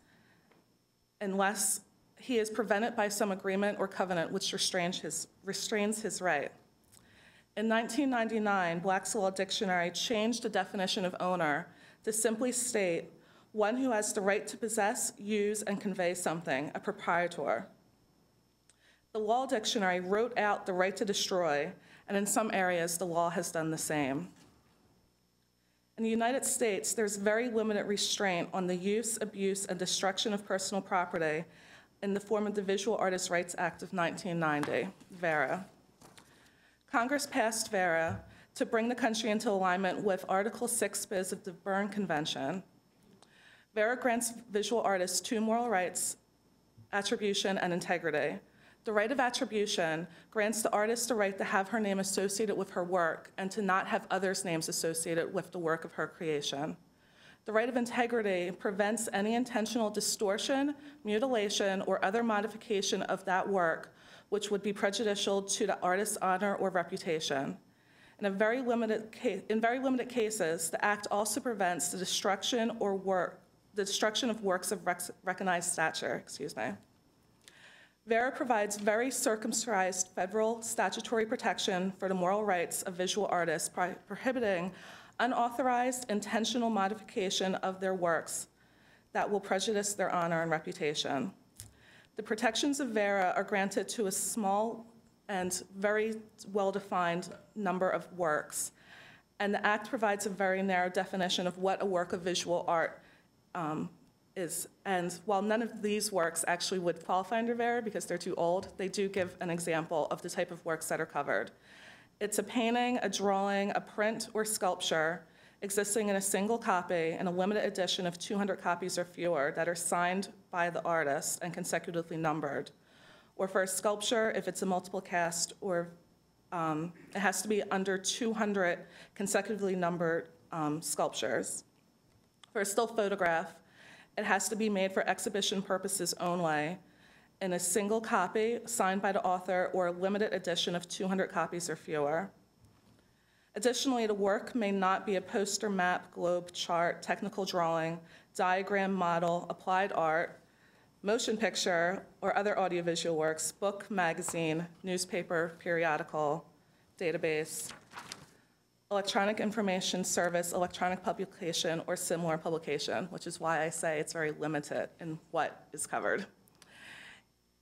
unless he is prevented by some agreement or covenant which restrains his right. In 1999, Black's Law Dictionary changed the definition of owner to simply state one who has the right to possess, use, and convey something, a proprietor. The Law Dictionary wrote out the right to destroy, and in some areas, the law has done the same. In the United States, there's very limited restraint on the use, abuse, and destruction of personal property in the form of the Visual Artists' Rights Act of 1990, VERA. Congress passed VERA to bring the country into alignment with Article 6 bis of the Berne Convention. VERA grants visual artists two moral rights: attribution and integrity. The right of attribution grants the artist the right to have her name associated with her work and to not have others' names associated with the work of her creation. The right of integrity prevents any intentional distortion, mutilation, or other modification of that work which would be prejudicial to the artist's honor or reputation. In very limited cases, the Act also prevents the destruction of works of recognized stature. VERA provides very circumscribed federal statutory protection for the moral rights of visual artists, prohibiting unauthorized intentional modification of their works that will prejudice their honor and reputation. The protections of VERA are granted to a small and very well-defined number of works, and the Act provides a very narrow definition of what a work of visual art is. And while none of these works actually would qualify under VERA because they're too old, they do give an example of the type of works that are covered. It's a painting, a drawing, a print, or sculpture existing in a single copy in a limited edition of 200 copies or fewer that are signed by the artist and consecutively numbered. Or for a sculpture, if it's a multiple cast, or it has to be under 200 consecutively numbered sculptures. For a still photograph, it has to be made for exhibition purposes only in a single copy signed by the author or a limited edition of 200 copies or fewer. Additionally, the work may not be a poster, map, globe, chart, technical drawing, diagram, model, applied art, motion picture, or other audiovisual works, book, magazine, newspaper, periodical, database, electronic information service, electronic publication, or similar publication, which is why I say it's very limited in what is covered.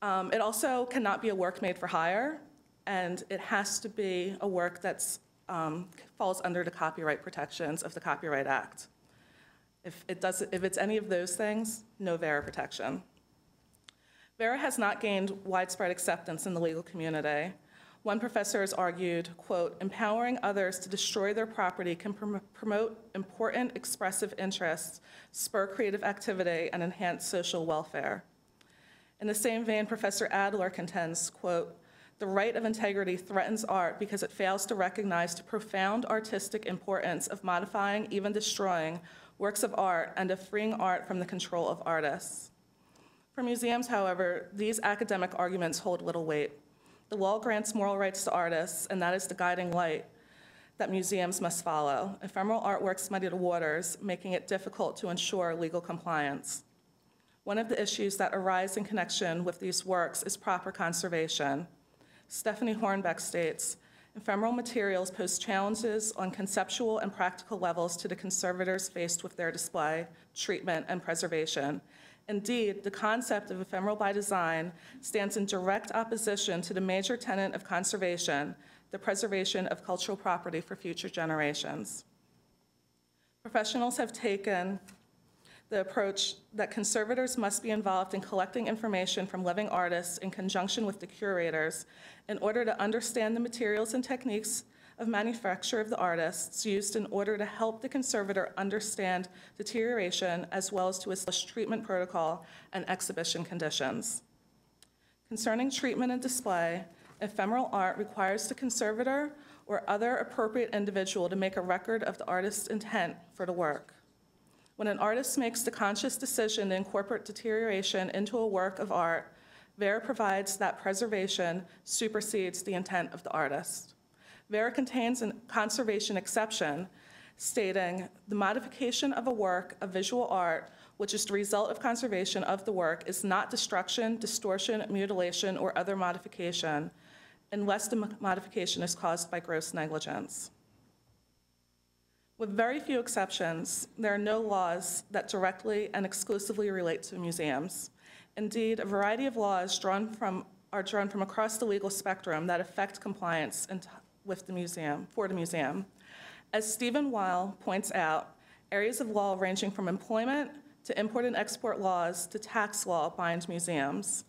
It also cannot be a work made for hire, and it has to be a work that falls under the copyright protections of the Copyright Act. If it's any of those things, no VERA protection. VERA has not gained widespread acceptance in the legal community. One professor has argued, quote, empowering others to destroy their property can promote important expressive interests, spur creative activity, and enhance social welfare. In the same vein, Professor Adler contends, quote, the right of integrity threatens art because it fails to recognize the profound artistic importance of modifying, even destroying, works of art and of freeing art from the control of artists. For museums, however, these academic arguments hold little weight. The law grants moral rights to artists, and that is the guiding light that museums must follow. Ephemeral artworks muddy the waters, making it difficult to ensure legal compliance. One of the issues that arise in connection with these works is proper conservation. Stephanie Hornbeck states, ephemeral materials pose challenges on conceptual and practical levels to the conservators faced with their display, treatment, and preservation. Indeed, the concept of ephemeral by design stands in direct opposition to the major tenet of conservation, the preservation of cultural property for future generations. Professionals have taken the approach that conservators must be involved in collecting information from living artists in conjunction with the curators in order to understand the materials and techniques of manufacture of the artists used in order to help the conservator understand deterioration as well as to establish treatment protocol and exhibition conditions. Concerning treatment and display, ephemeral art requires the conservator or other appropriate individual to make a record of the artist's intent for the work. When an artist makes the conscious decision to incorporate deterioration into a work of art, VERA provides that preservation supersedes the intent of the artist. VERA contains a conservation exception stating the modification of a work of visual art, which is the result of conservation of the work, is not destruction, distortion, mutilation, or other modification, unless the modification is caused by gross negligence. With very few exceptions, there are no laws that directly and exclusively relate to museums. Indeed, a variety of laws are drawn from across the legal spectrum that affect compliance with the museum, for the museum. As Stephen Weil points out, areas of law ranging from employment to import and export laws to tax law bind museums.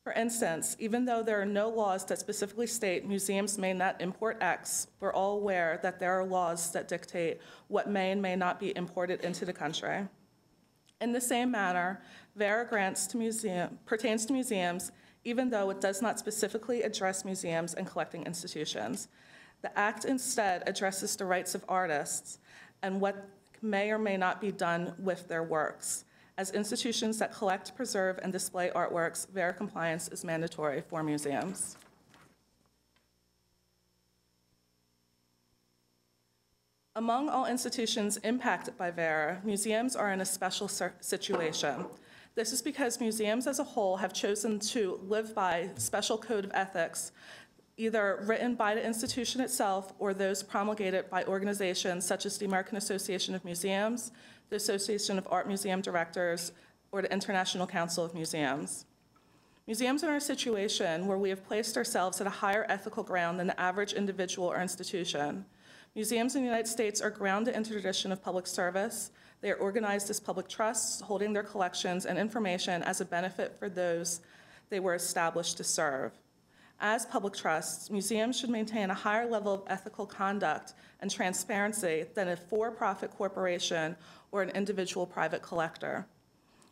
For instance, even though there are no laws that specifically state museums may not import X, we're all aware that there are laws that dictate what may and may not be imported into the country. In the same manner, VERA pertains to museums, even though it does not specifically address museums and collecting institutions. The Act instead addresses the rights of artists and what may or may not be done with their works. As institutions that collect, preserve, and display artworks, VERA compliance is mandatory for museums. Among all institutions impacted by VERA, museums are in a special situation. This is because museums as a whole have chosen to live by special code of ethics, either written by the institution itself or those promulgated by organizations such as the American Association of Museums, the Association of Art Museum Directors, or the International Council of Museums. Museums are in a situation where we have placed ourselves at a higher ethical ground than the average individual or institution. Museums in the United States are grounded in the tradition of public service. They are organized as public trusts, holding their collections and information as a benefit for those they were established to serve. As public trusts, museums should maintain a higher level of ethical conduct and transparency than a for-profit corporation or an individual private collector.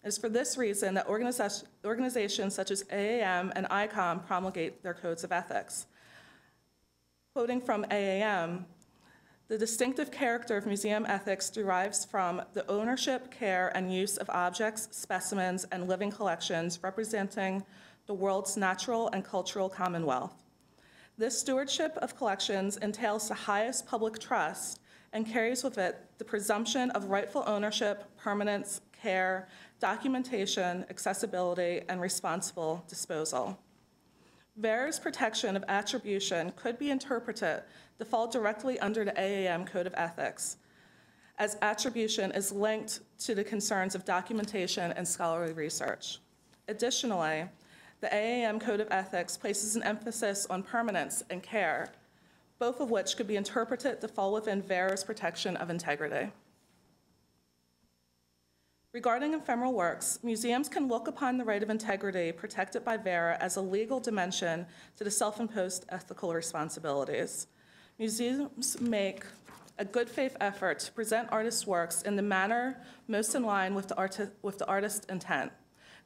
It is for this reason that organizations such as AAM and ICOM promulgate their codes of ethics. Quoting from AAM, the distinctive character of museum ethics derives from the ownership, care, and use of objects, specimens, and living collections representing the world's natural and cultural commonwealth. This stewardship of collections entails the highest public trust and carries with it the presumption of rightful ownership, permanence, care, documentation, accessibility, and responsible disposal. VERA's protection of attribution could be interpreted to fall directly under the AAM Code of Ethics, as attribution is linked to the concerns of documentation and scholarly research. Additionally, the AAM Code of Ethics places an emphasis on permanence and care, both of which could be interpreted to fall within VERA's protection of integrity. Regarding ephemeral works, museums can look upon the right of integrity protected by VERA as a legal dimension to the self-imposed ethical responsibilities. Museums make a good faith effort to present artists' works in the manner most in line with the artist's intent.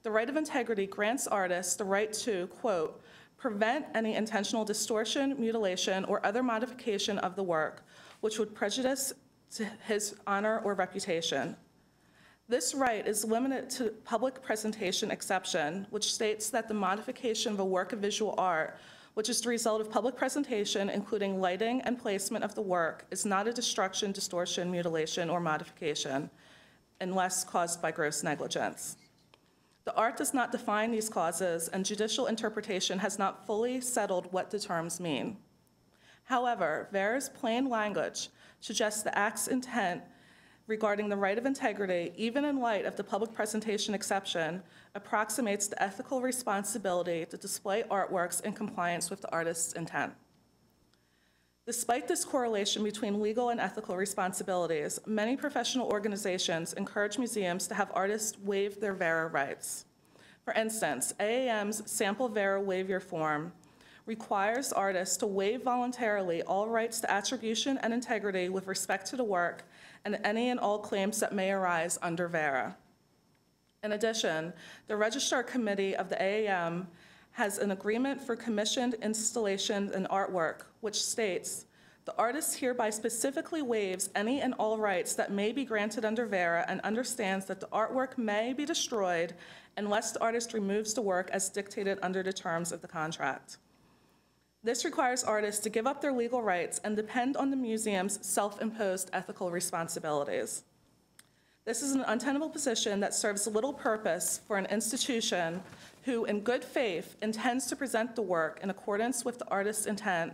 The right of integrity grants artists the right to, quote, prevent any intentional distortion, mutilation, or other modification of the work which would prejudice to his honor or reputation. This right is limited to public presentation exception, which states that the modification of a work of visual art, which is the result of public presentation, including lighting and placement of the work, is not a destruction, distortion, mutilation, or modification, unless caused by gross negligence. The art does not define these clauses, and judicial interpretation has not fully settled what the terms mean. However, VERA's plain language suggests the Act's intent regarding the right of integrity, even in light of the public presentation exception, approximates the ethical responsibility to display artworks in compliance with the artist's intent. Despite this correlation between legal and ethical responsibilities, many professional organizations encourage museums to have artists waive their VERA rights. For instance, AAM's Sample VERA Waiver Form requires artists to waive voluntarily all rights to attribution and integrity with respect to the work and any and all claims that may arise under VERA. In addition, the Registrar Committee of the AAM has an agreement for commissioned installations and artwork, which states, the artist hereby specifically waives any and all rights that may be granted under VERA and understands that the artwork may be destroyed unless the artist removes the work as dictated under the terms of the contract. This requires artists to give up their legal rights and depend on the museum's self-imposed ethical responsibilities. This is an untenable position that serves little purpose for an institution who, in good faith, intends to present the work in accordance with the artist's intent,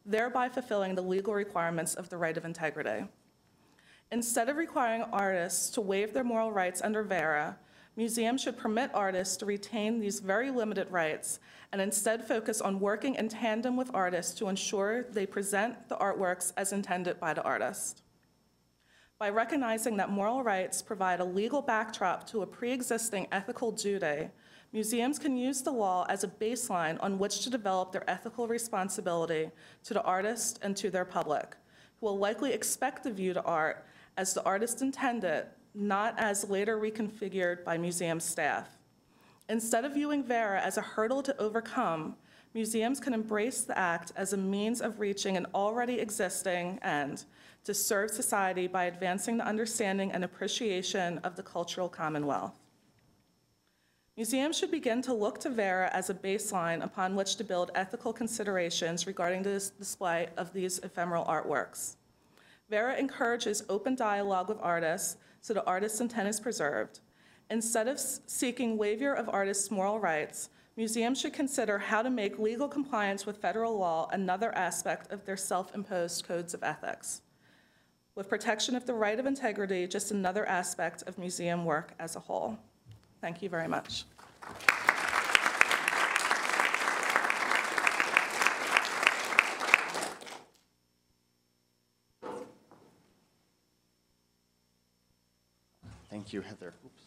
thereby fulfilling the legal requirements of the right of integrity. Instead of requiring artists to waive their moral rights under VERA, museums should permit artists to retain these very limited rights and instead focus on working in tandem with artists to ensure they present the artworks as intended by the artist. By recognizing that moral rights provide a legal backdrop to a pre-existing ethical duty, museums can use the law as a baseline on which to develop their ethical responsibility to the artist and to their public, who will likely expect to view the art as the artist intended, not as later reconfigured by museum staff. Instead of viewing VERA as a hurdle to overcome, museums can embrace the Act as a means of reaching an already existing end to serve society by advancing the understanding and appreciation of the cultural commonwealth. Museums should begin to look to VERA as a baseline upon which to build ethical considerations regarding the display of these ephemeral artworks. VERA encourages open dialogue with artists so the artist's intent is preserved. Instead of seeking waiver of artists' moral rights, museums should consider how to make legal compliance with federal law another aspect of their self-imposed codes of ethics, with protection of the right of integrity just another aspect of museum work as a whole. Thank you very much. Thank you, Heather. Oops.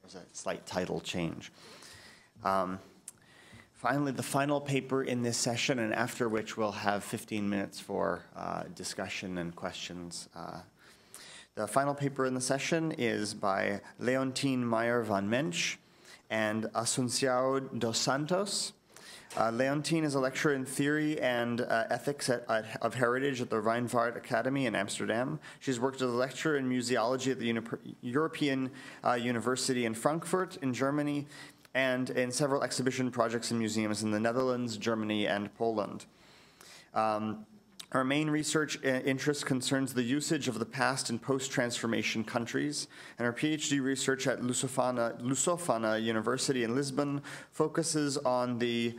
There's a slight title change. Finally, the final paper in this session, and after which we'll have 15 minutes for discussion and questions. The final paper in the session is by Leontine Meyer van Mensch and Asunciao dos Santos. Leontine is a lecturer in theory and ethics of heritage at the Rijnvaart Academy in Amsterdam. She's worked as a lecturer in museology at the European University in Frankfurt in Germany, and in several exhibition projects and museums in the Netherlands, Germany, and Poland. Her main research interest concerns the usage of the past in post-transformation countries, and her PhD research at Lusofana University in Lisbon focuses on the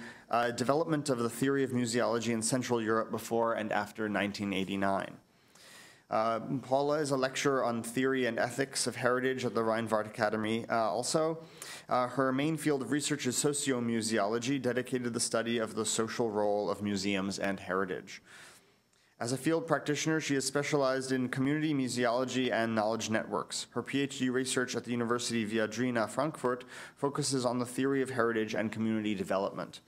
development of the theory of museology in Central Europe before and after 1989. Paula is a lecturer on theory and ethics of heritage at the Rijnvaart Academy also. Her main field of research is sociomuseology, dedicated to the study of the social role of museums and heritage. As a field practitioner, she is specialized in community museology and knowledge networks. Her PhD research at the University Viadrina, Frankfurt, focuses on the theory of heritage and community development.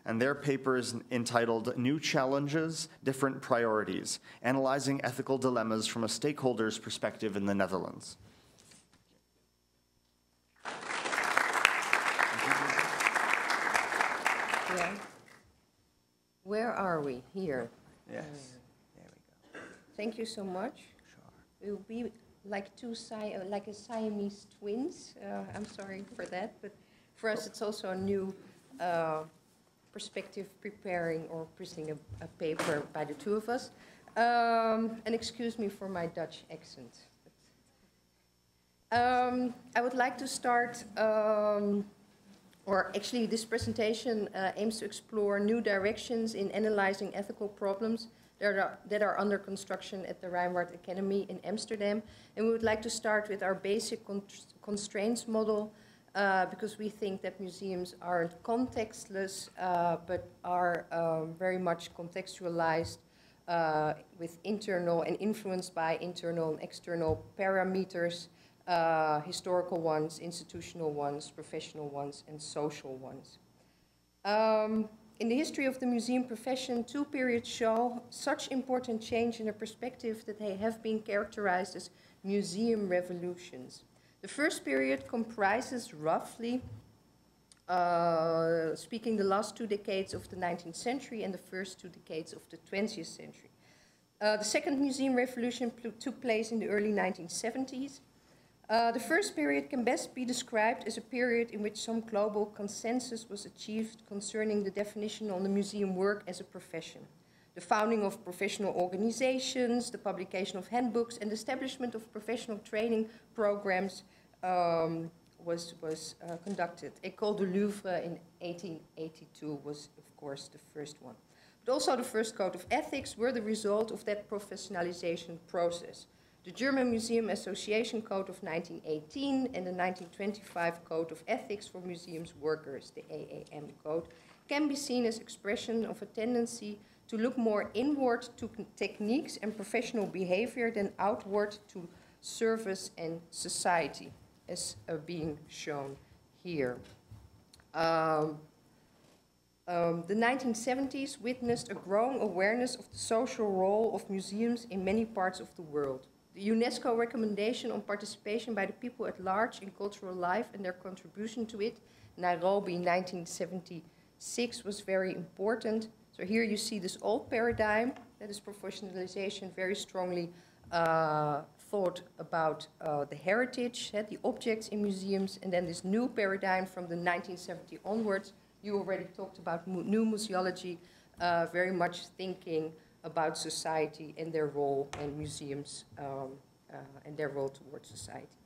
And their paper is entitled New Challenges, Different Priorities, Analyzing Ethical Dilemmas from a Stakeholder's Perspective in the Netherlands. Yeah. Where are we? Here. Yes, there we go. Thank you so much. Sure. We'll be like like a Siamese twins. I'm sorry for that, but for us it's also a new perspective preparing or presenting a paper by the two of us. And excuse me for my Dutch accent. I would like to start, or actually this presentation aims to explore new directions in analyzing ethical problems that are under construction at the Rijnwaard Academy in Amsterdam. And we would like to start with our basic constraints model, because we think that museums aren't contextless, but are very much contextualized with internal and influenced by internal and external parameters, historical ones, institutional ones, professional ones, and social ones. In the history of the museum profession, two periods show such important change in a perspective that they have been characterized as museum revolutions. The first period comprises roughly, speaking the last 2 decades of the 19th century and the first 2 decades of the 20th century. The second museum revolution took place in the early 1970s. The first period can best be described as a period in which some global consensus was achieved concerning the definition on the museum work as a profession. The founding of professional organizations, the publication of handbooks, and the establishment of professional training programs was conducted. École du Louvre in 1882 was, of course, the first one. But also the first code of ethics were the result of that professionalization process. The German Museum Association Code of 1918 and the 1925 Code of Ethics for Museums Workers, the AAM Code, can be seen as expression of a tendency to look more inward to techniques and professional behavior than outward to service and society, as being shown here. The 1970s witnessed a growing awareness of the social role of museums in many parts of the world. The UNESCO recommendation on participation by the people at large in cultural life and their contribution to it, Nairobi 1976, was very important. So here you see this old paradigm, that is professionalization, very strongly thought about the heritage, the objects in museums, and then this new paradigm from the 1970 onwards. You already talked about new museology, very much thinking about society and their role, and museums and their role towards society.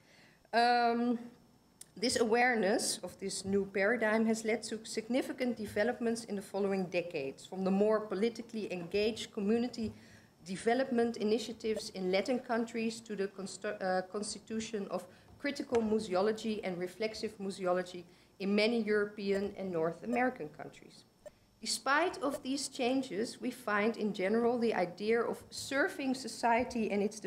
This awareness of this new paradigm has led to significant developments in the following decades, from the more politically engaged community development initiatives in Latin countries to the constitution of critical museology and reflexive museology in many European and North American countries. Despite of these changes, we find in general the idea of serving society and its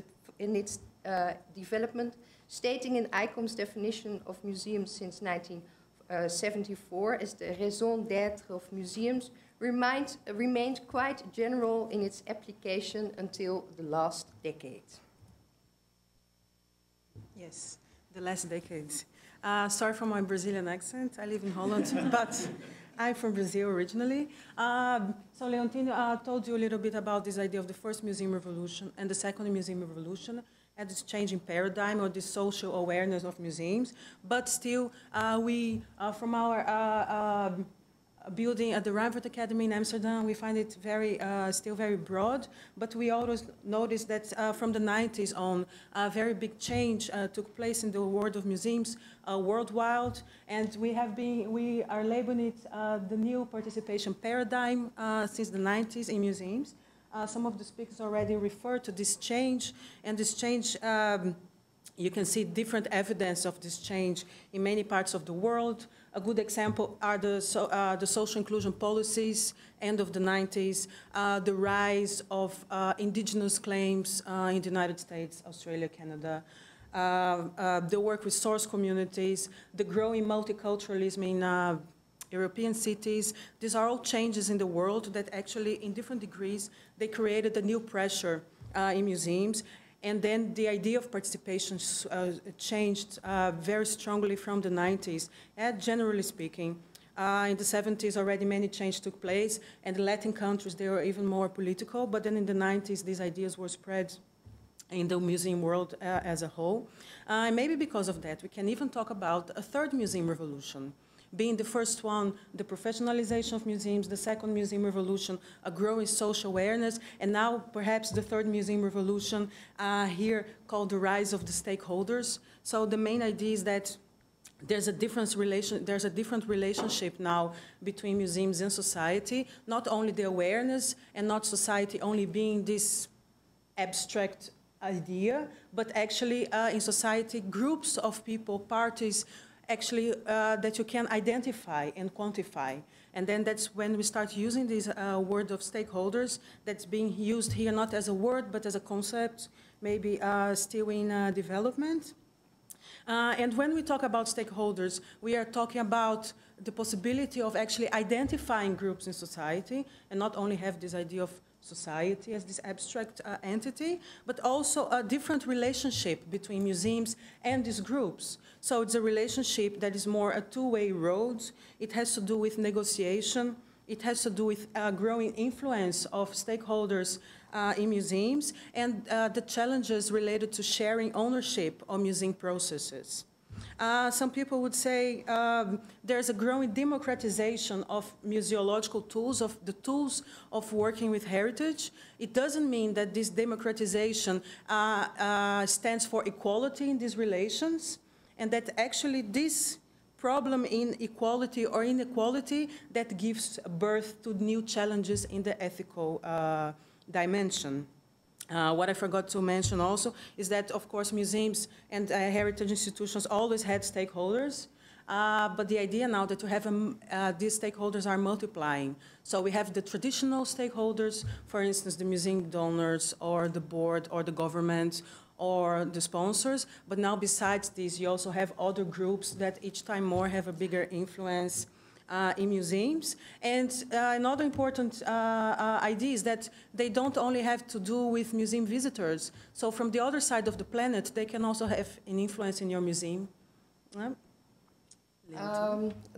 development, stating in ICOM's definition of museums since 1974 as the raison d'être of museums, remained quite general in its application until the last decade. Yes, the last decades. Sorry for my Brazilian accent. I live in Holland, but I'm from Brazil originally. So Leontino told you a little bit about this idea of the first museum revolution and the second museum revolution, and this changing paradigm or this social awareness of museums. But still, we, from our building at the Rijnwaard Academy in Amsterdam, we find it still very broad, but we always notice that from the 90s on, a very big change took place in the world of museums worldwide, and we are labeling it the new participation paradigm since the 90s in museums. Some of the speakers already referred to this change, and this change you can see different evidence of this change in many parts of the world. A good example are the social inclusion policies, end of the 90s, the rise of indigenous claims in the United States, Australia, Canada, the work with source communities, the growing multiculturalism in European cities. These are all changes in the world that actually, in different degrees, they created a new pressure in museums. And then the idea of participation changed very strongly from the 90s. And generally speaking, in the 70s already many changes took place, and the Latin countries, they were even more political, but then in the 90s these ideas were spread in the museum world as a whole. And maybe because of that, we can even talk about a third museum revolution. Being the first one, the professionalization of museums, the second museum revolution, a growing social awareness, and now perhaps the third museum revolution here called the rise of the stakeholders. So the main idea is that there's a different relationship now between museums and society, not only the awareness and not society only being this abstract idea, but actually in society, groups of people, parties, actually that you can identify and quantify. And then that's when we start using this word of stakeholders that's being used here not as a word, but as a concept, maybe still in development. And when we talk about stakeholders, we are talking about the possibility of actually identifying groups in society and not only have this idea of society as this abstract entity, but also a different relationship between museums and these groups. So it's a relationship that is more a two-way road. It has to do with negotiation. It has to do with growing influence of stakeholders in museums and the challenges related to sharing ownership of museum processes. Some people would say there's a growing democratization of museological tools, of the tools of working with heritage. It doesn't mean that this democratization stands for equality in these relations, and that actually this problem in equality or inequality that gives birth to new challenges in the ethical dimension. What I forgot to mention also is that, of course, museums and heritage institutions always had stakeholders, but the idea now that you have these stakeholders are multiplying. So we have the traditional stakeholders, for instance, the museum donors or the board or the government or the sponsors, but now besides these, you also have other groups that each time more have a bigger influence in museums. And another important idea is that they don't only have to do with museum visitors. So from the other side of the planet, they can also have an influence in your museum. The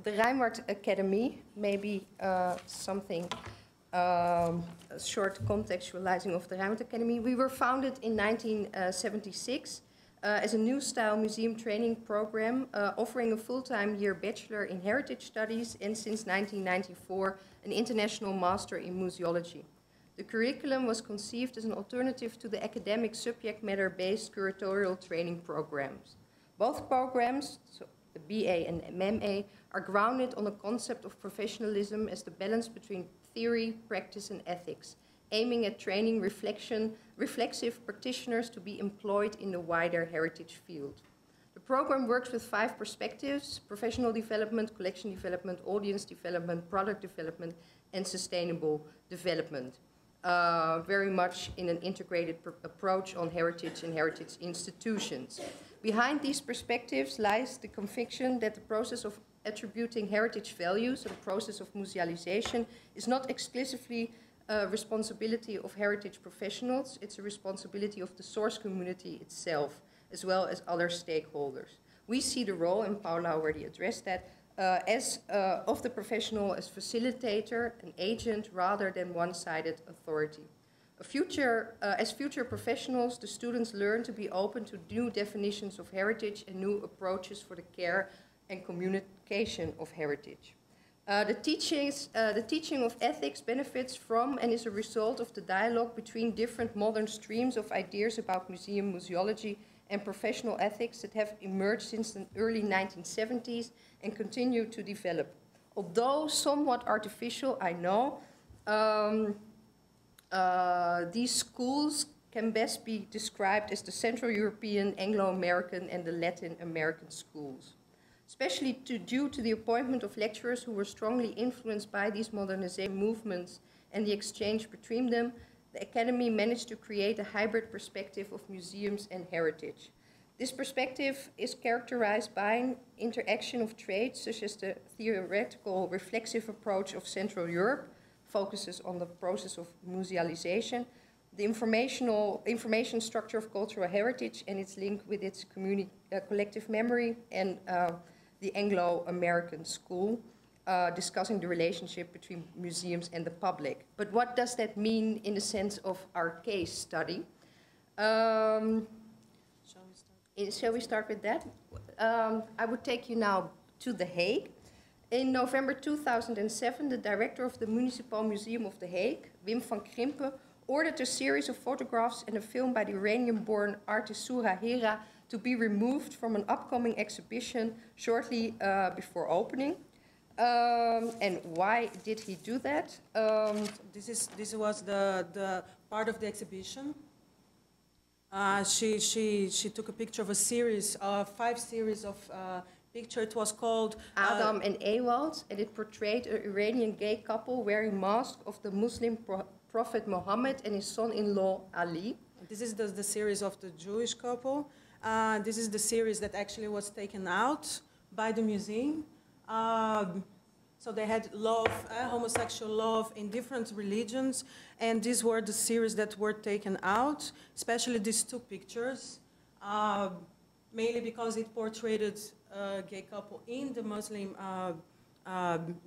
Rijnwaard Academy, maybe something, a short contextualizing of the Rijnwaard Academy. We were founded in 1976 as a new style museum training program, offering a full-time year bachelor in heritage studies and since 1994 an international master in museology. The curriculum was conceived as an alternative to the academic subject matter-based curatorial training programs. Both programs, so the BA and MA, are grounded on a concept of professionalism as the balance between theory, practice and ethics, aiming at training reflexive practitioners to be employed in the wider heritage field. The program works with 5 perspectives: professional development, collection development, audience development, product development, and sustainable development. Very much in an integrated approach on heritage and heritage institutions. Behind these perspectives lies the conviction that the process of attributing heritage values, the process of musealization, is not exclusively a responsibility of heritage professionals, it's a responsibility of the source community itself, as well as other stakeholders. We see the role, and Paula already addressed that, of the professional as facilitator, an agent, rather than one-sided authority. As future professionals, the students learn to be open to new definitions of heritage and new approaches for the care and communication of heritage. The teaching of ethics benefits from and is a result of the dialogue between different modern streams of ideas about museum museology and professional ethics that have emerged since the early 1970s and continue to develop. Although somewhat artificial, I know, these schools can best be described as the Central European, Anglo-American, and the Latin American schools. especially due to the appointment of lecturers who were strongly influenced by these modernization movements and the exchange between them. The Academy managed to create a hybrid perspective of museums and heritage. This perspective is characterized by an interaction of traits such as the theoretical reflexive approach of Central Europe, focuses on the process of musealization, the information structure of cultural heritage and its link with its collective memory, and the Anglo-American school, discussing the relationship between museums and the public. But what does that mean in the sense of our case study? Shall we start with that? I would take you now to The Hague. In November 2007, the director of the Municipal Museum of The Hague, Wim van Krimpen, ordered a series of photographs and a film by the Iranian-born artist Soura Hera to be removed from an upcoming exhibition shortly before opening. And why did he do that? This was the part of the exhibition. She took a picture of a series, 5 series of picture. It was called Adam and Ewald, and it portrayed an Iranian gay couple wearing masks of the Muslim Prophet Muhammad and his son-in-law Ali. This is the series of the Jewish couple. This is the series that actually was taken out by the museum. So they had love, homosexual love in different religions, and these were the series that were taken out, especially these 2 pictures, mainly because it portrayed a gay couple in the Muslim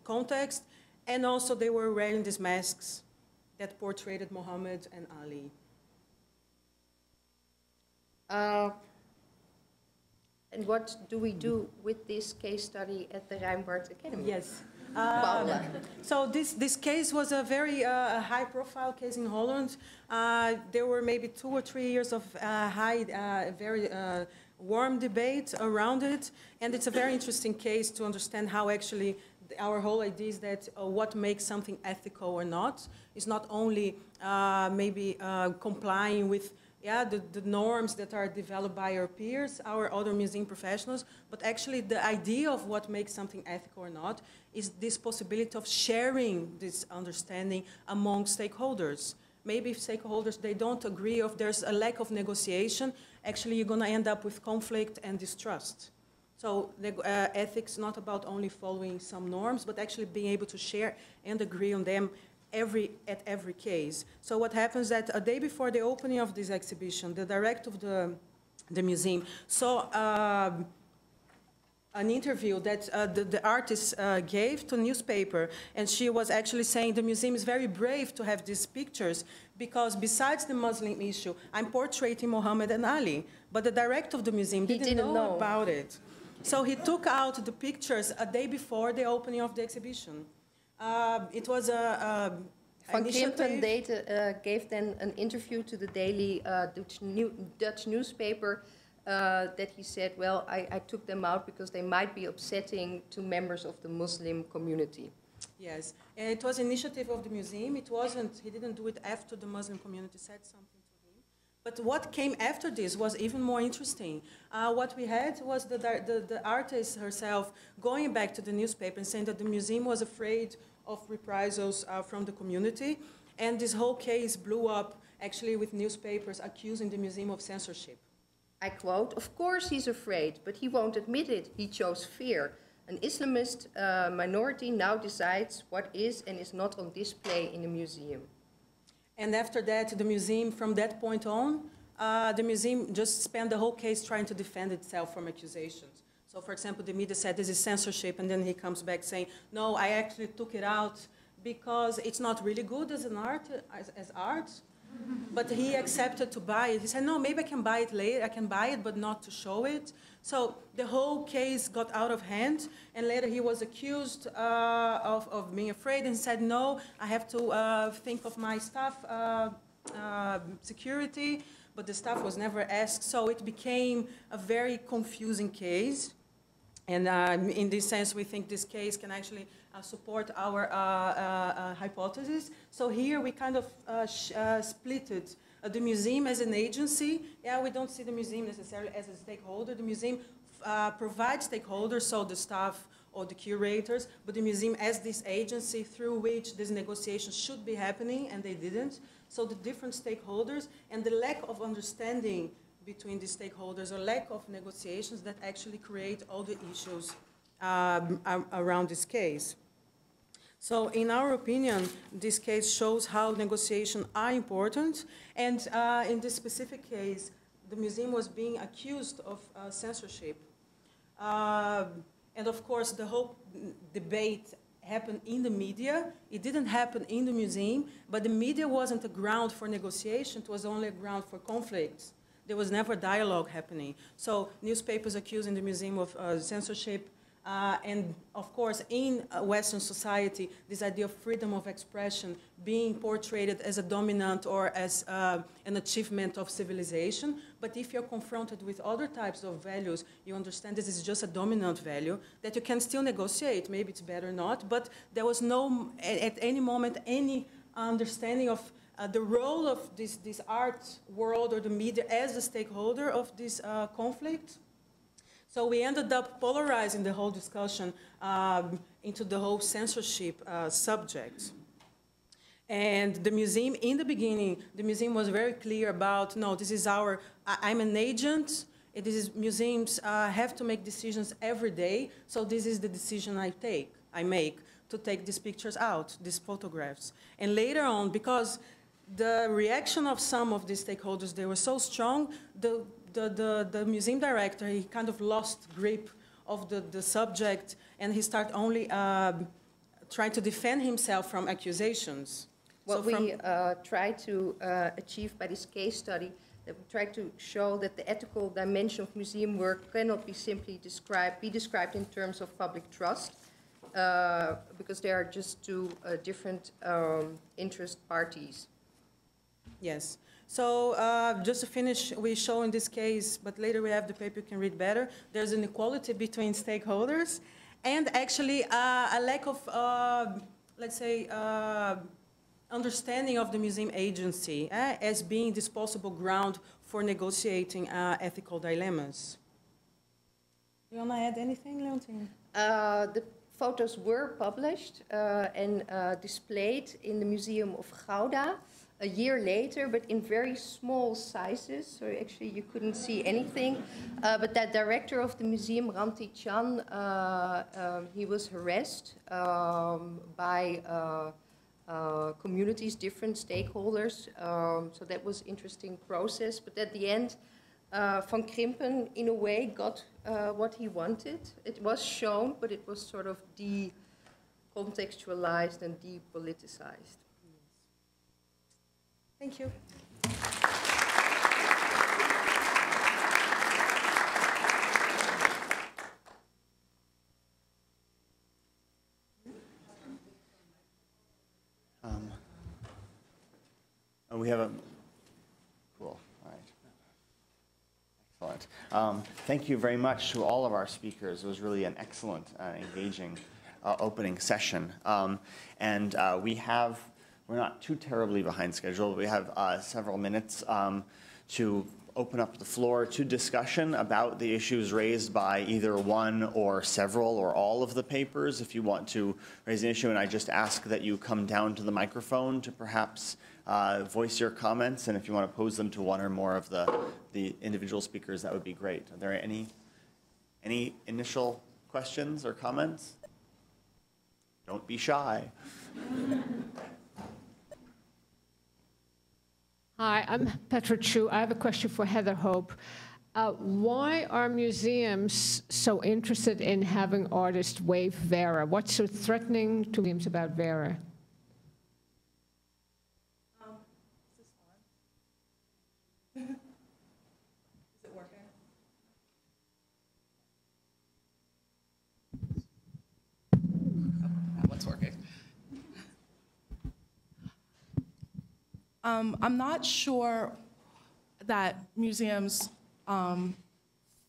context, and also they were wearing these masks that portrayed Muhammad and Ali. And what do we do with this case study at the Rijnwaard Academy? Yes. Bauer. So this case was a very high-profile case in Holland. There were maybe 2 or 3 years of very warm debate around it, and it's a very interesting case to understand how actually our whole idea is that what makes something ethical or not is not only maybe complying with the norms that are developed by our peers, our other museum professionals, but actually the idea of what makes something ethical or not is this possibility of sharing this understanding among stakeholders. Maybe if stakeholders, they don't agree, or if there's a lack of negotiation, actually you're going to end up with conflict and distrust. So ethics not about only following some norms, but actually being able to share and agree on them at every case. So what happens that a day before the opening of this exhibition, the director of the museum saw an interview that the artist gave to a newspaper, and she was actually saying the museum is very brave to have these pictures because besides the Muslim issue, I'm portraying Muhammad and Ali, but the director of the museum didn't know about it. So he took out the pictures a day before the opening of the exhibition. It was a Van Krimpen gave then an interview to the daily Dutch newspaper that he said, well, I took them out because they might be upsetting to members of the Muslim community. Yes, and it was an initiative of the museum. It wasn't, he didn't do it after the Muslim community said something to him. But what came after this was even more interesting. What we had was the artist herself going back to the newspaper and saying that the museum was afraid of reprisals from the community. And this whole case blew up actually with newspapers accusing the museum of censorship. I quote, "Of course he's afraid, but he won't admit it. He chose fear. An Islamist minority now decides what is and is not on display in the museum." And after that, the museum, from that point on, the museum just spent the whole case trying to defend itself from accusations. So, for example, the media said this is censorship, and then he comes back saying, no, I actually took it out because it's not really good as an art, as art. But he accepted to buy it. He said, no, maybe I can buy it later. I can buy it, but not to show it. So the whole case got out of hand, and later he was accused of being afraid and said, no, I have to think of my staff security, but the staff was never asked. So it became a very confusing case. And in this sense, we think this case can actually support our hypothesis. So here we kind of splitted the museum as an agency. Yeah, we don't see the museum necessarily as a stakeholder. The museum provide stakeholders, so the staff or the curators, but the museum as this agency through which this negotiation should be happening, and they didn't. So the different stakeholders and the lack of understanding between the stakeholders or lack of negotiations that actually create all the issues around this case. So in our opinion, this case shows how negotiations are important, and in this specific case, the museum was being accused of censorship. And of course, the whole debate happened in the media. It didn't happen in the museum, but the media wasn't a ground for negotiation. It was only a ground for conflicts. There was never dialogue happening. So newspapers accusing the museum of censorship, and of course, in Western society, this idea of freedom of expression being portrayed as a dominant or as an achievement of civilization. But if you're confronted with other types of values, you understand this is just a dominant value, that you can still negotiate. Maybe it's better not, but there was no, at any moment, any understanding of the role of this art world or the media as a stakeholder of this conflict. So we ended up polarizing the whole discussion into the whole censorship subject. And the museum, in the beginning, the museum was very clear about, no, this is our, I'm an agent. Museums have to make decisions every day, so this is the decision I make to take these pictures out, these photographs. And later on, because the reaction of some of these stakeholders, they were so strong, the museum director, he kind of lost grip of the subject, and he started only trying to defend himself from accusations. What we tried to achieve by this case study, that we tried to show that the ethical dimension of museum work cannot be simply described in terms of public trust, because they are just two different interest parties. Yes. So just to finish, we show in this case, but later we have the paper you can read better, there's an equality between stakeholders and actually a lack of, let's say, understanding of the museum agency as being this possible ground for negotiating ethical dilemmas. Do you want to add anything, Leontine? The photos were published and displayed in the Museum of Gouda a year later, but in very small sizes, so actually you couldn't see anything. But that director of the museum, Ranti Chan, he was harassed by communities, different stakeholders, so that was an interesting process. But at the end, Van Krimpen, in a way, got what he wanted. It was shown, but it was sort of decontextualized and depoliticized. Thank you. We have a, cool, all right. Excellent. Thank you very much to all of our speakers. It was really an excellent, engaging opening session. We're not too terribly behind schedule. We have several minutes to open up the floor to discussion about the issues raised by either one or several or all of the papers. If you want to raise an issue, and I just ask that you come down to the microphone to perhaps voice your comments, and if you want to pose them to one or more of the individual speakers, that would be great. Are there any initial questions or comments? Don't be shy. Hi, I'm Petra Chu. I have a question for Heather Hope. Why are museums so interested in having artists waive Vera? What's so threatening to museums about Vera? Is this on? Is it working? Oh, that one's working. I'm not sure that museums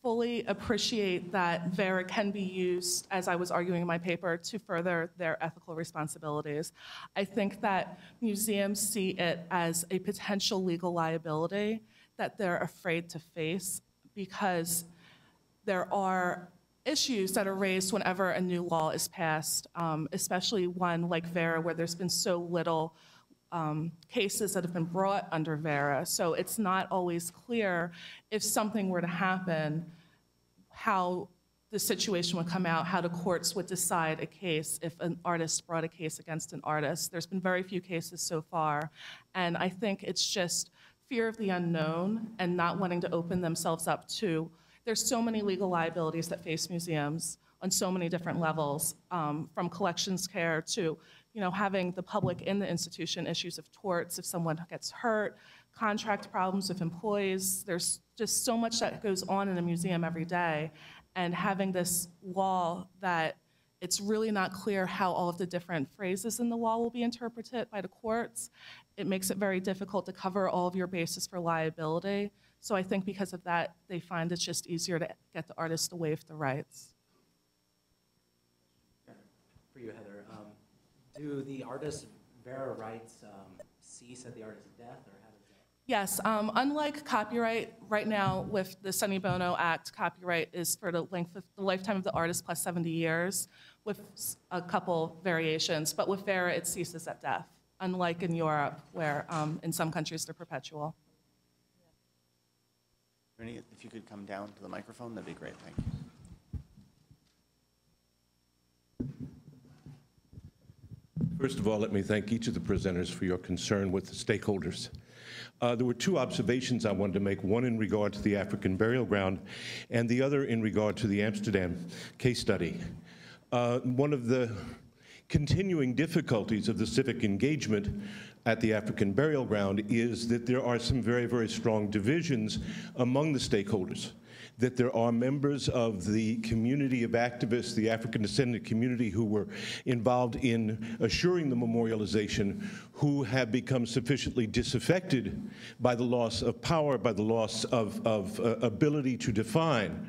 fully appreciate that Vera can be used, as I was arguing in my paper, to further their ethical responsibilities. I think that museums see it as a potential legal liability that they're afraid to face, because there are issues that are raised whenever a new law is passed, especially one like VERA, where there's been so little cases that have been brought under VERA. So it's not always clear if something were to happen, how the situation would come out, how the courts would decide a case if an artist brought a case against an artist. There's been very few cases so far, and I think it's just fear of the unknown and not wanting to open themselves up to. There's so many legal liabilities that face museums on so many different levels, from collections care to having the public in the institution, issues of torts if someone gets hurt, contract problems with employees. There's just so much that goes on in a museum every day. And having this law that it's really not clear how all of the different phrases in the law will be interpreted by the courts, it makes it very difficult to cover all of your bases for liability. So I think because of that, they find it's just easier to get the artist to waive the rights. For you, Heather, do the artist's VERA rights cease at the artist's death, or how does that? Yes, unlike copyright, right now with the Sonny Bono Act, copyright is for the lifetime of the artist plus 70 years, with a couple variations. But with VERA, it ceases at death, unlike in Europe, where in some countries they're perpetual. Renee, if you could come down to the microphone, that'd be great. Thank you. First of all, let me thank each of the presenters for your concern with the stakeholders. There were two observations I wanted to make, one in regard to the African burial ground and the other in regard to the Amsterdam case study. One of the continuing difficulties of the civic engagement at the African burial ground is that there are some very, very strong divisions among the stakeholders, that there are members of the community of activists, the African descendant community who were involved in assuring the memorialization, who have become sufficiently disaffected by the loss of power, by the loss of ability to define,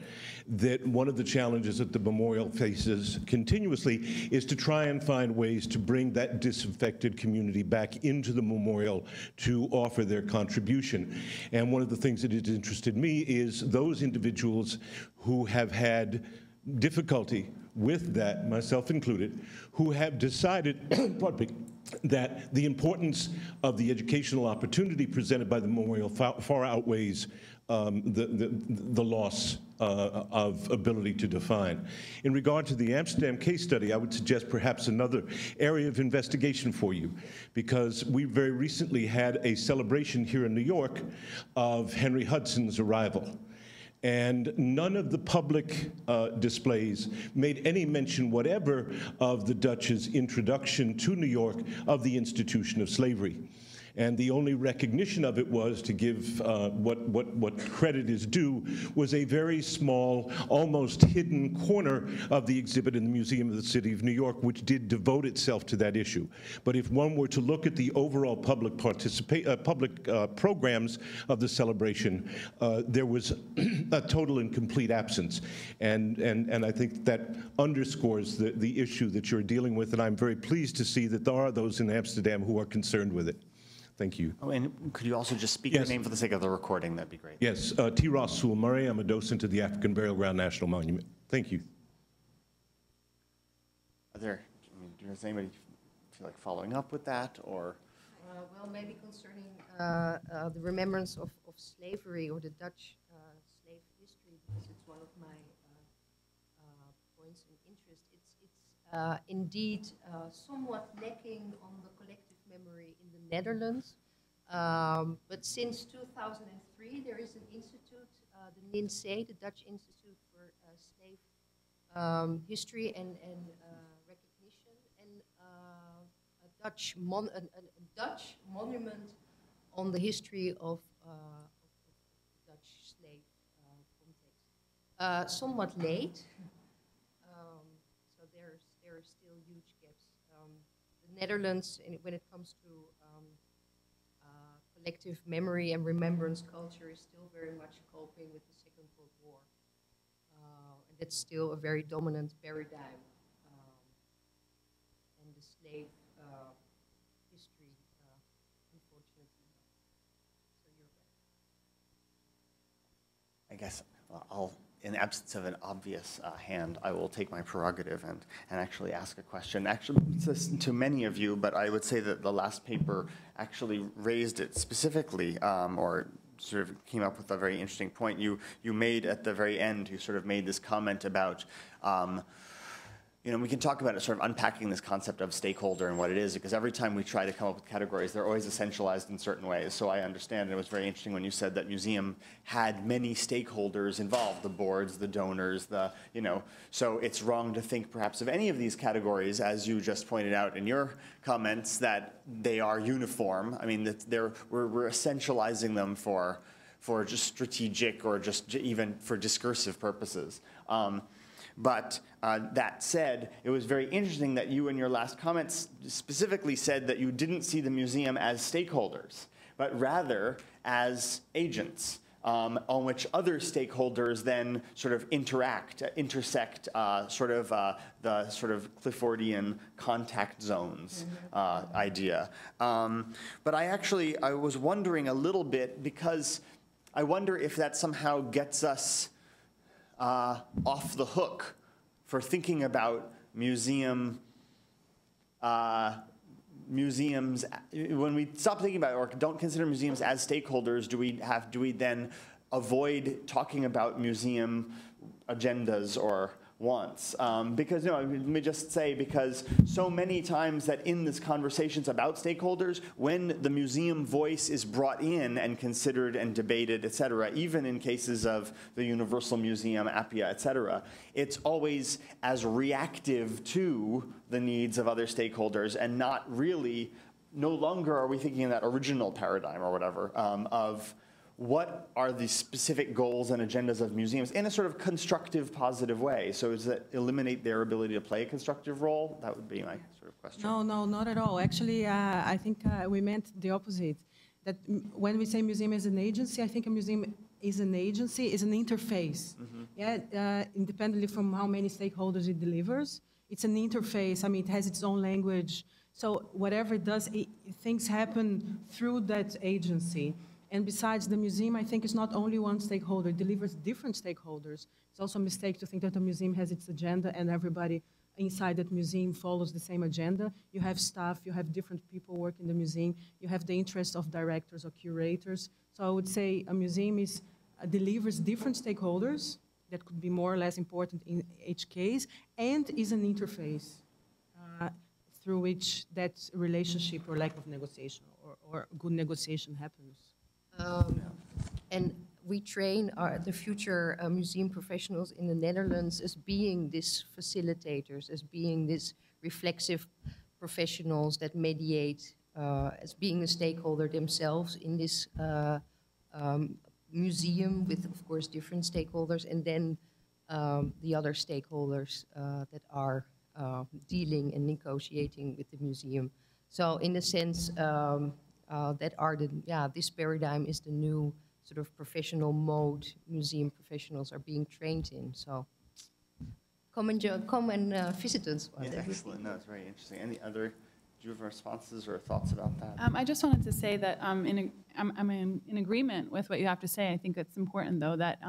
that one of the challenges that the memorial faces continuously is to try and find ways to bring that disaffected community back into the memorial to offer their contribution. And one of the things that has interested me is those individuals who have had difficulty with that, myself included, who have decided that the importance of the educational opportunity presented by the memorial far outweighs the loss of ability to define. In regard to the Amsterdam case study, I would suggest perhaps another area of investigation for you, because we very recently had a celebration here in New York of Henry Hudson's arrival. And none of the public displays made any mention whatever of the Dutch's introduction to New York of the institution of slavery. And the only recognition of it was, to give what credit is due, was a very small, almost hidden corner of the exhibit in the Museum of the City of New York, which did devote itself to that issue. But if one were to look at the overall public programs of the celebration, there was a total and complete absence. And I think that underscores the issue that you're dealing with, and I'm very pleased to see that there are those in Amsterdam who are concerned with it. Thank you. Oh, and could you also just speak your name for the sake of the recording? That'd be great. Yes, T. Ross Sewell Murray. I'm a docent at the African Burial Ground National Monument. Thank you. Does anybody feel like following up with that, or? Well, maybe concerning the remembrance of slavery or the Dutch slave history, because it's one of my points of interest. It's indeed somewhat lacking on the collective memory in the Netherlands. But since 2003, there is an institute, the NINSE, the Dutch Institute for Slave History and Recognition, and a Dutch monument on the history of the Dutch slave context. Somewhat late, so there are still huge gaps. The Netherlands, when it comes to collective memory and remembrance culture, is still very much coping with the Second World War. And that's still a very dominant paradigm. And the slave history, unfortunately, not. So you're right. I guess I'll in the absence of an obvious hand, I will take my prerogative and actually ask a question. Actually, to many of you, but I would say that the last paper actually raised it specifically, or sort of came up with a very interesting point. You made at the very end, you sort of made this comment about, you know, we can talk about it, sort of unpacking this concept of stakeholder and what it is, because every time we try to come up with categories, they're always essentialized in certain ways. So I understand, and it was very interesting when you said that museum had many stakeholders involved, the boards, the donors, the, you know, so it's wrong to think perhaps of any of these categories, as you just pointed out in your comments, that they are uniform. I mean, that we're essentializing them for just strategic or just even for discursive purposes. But that said, it was very interesting that you in your last comments specifically said that you didn't see the museum as stakeholders, but rather as agents on which other stakeholders then sort of intersect the sort of Cliffordian contact zones idea. But I was wondering a little bit, because I wonder if that somehow gets us off the hook for thinking about museums. When we stop thinking about or don't consider museums as stakeholders, do we then avoid talking about museum agendas or wants? Because, no, let me just say, because so many times that in this conversations about stakeholders, when the museum voice is brought in and considered and debated, et cetera, even in cases of the Universal Museum, Appia, et cetera, it's always as reactive to the needs of other stakeholders, and not really, no longer are we thinking in that original paradigm or whatever of what are the specific goals and agendas of museums in a sort of constructive, positive way? So does that eliminate their ability to play a constructive role? That would be my sort of question. No, not at all. Actually, I think we meant the opposite. That when we say museum is an agency, I think a museum is an agency, is an interface. Yeah, independently from how many stakeholders it delivers. It's an interface. I mean, it has its own language. So whatever it does, things happen through that agency. And besides, the museum, I think, is not only one stakeholder. It delivers different stakeholders. It's also a mistake to think that the museum has its agenda and everybody inside that museum follows the same agenda. You have staff, you have different people working in the museum, you have the interests of directors or curators. So I would say a museum delivers different stakeholders that could be more or less important in each case, and is an interface through which that relationship or lack of negotiation or good negotiation happens. And we train the future museum professionals in the Netherlands as being these facilitators, as being these reflexive professionals that mediate, as being a stakeholder themselves in this museum with, of course, different stakeholders, and then the other stakeholders that are dealing and negotiating with the museum. So in a sense, this paradigm is the new sort of professional mode museum professionals are being trained in. So come and visit us. Yeah, excellent. No, it's very interesting. Any other, do you have responses or thoughts about that? I just wanted to say that I'm in agreement with what you have to say. I think it's important, though, that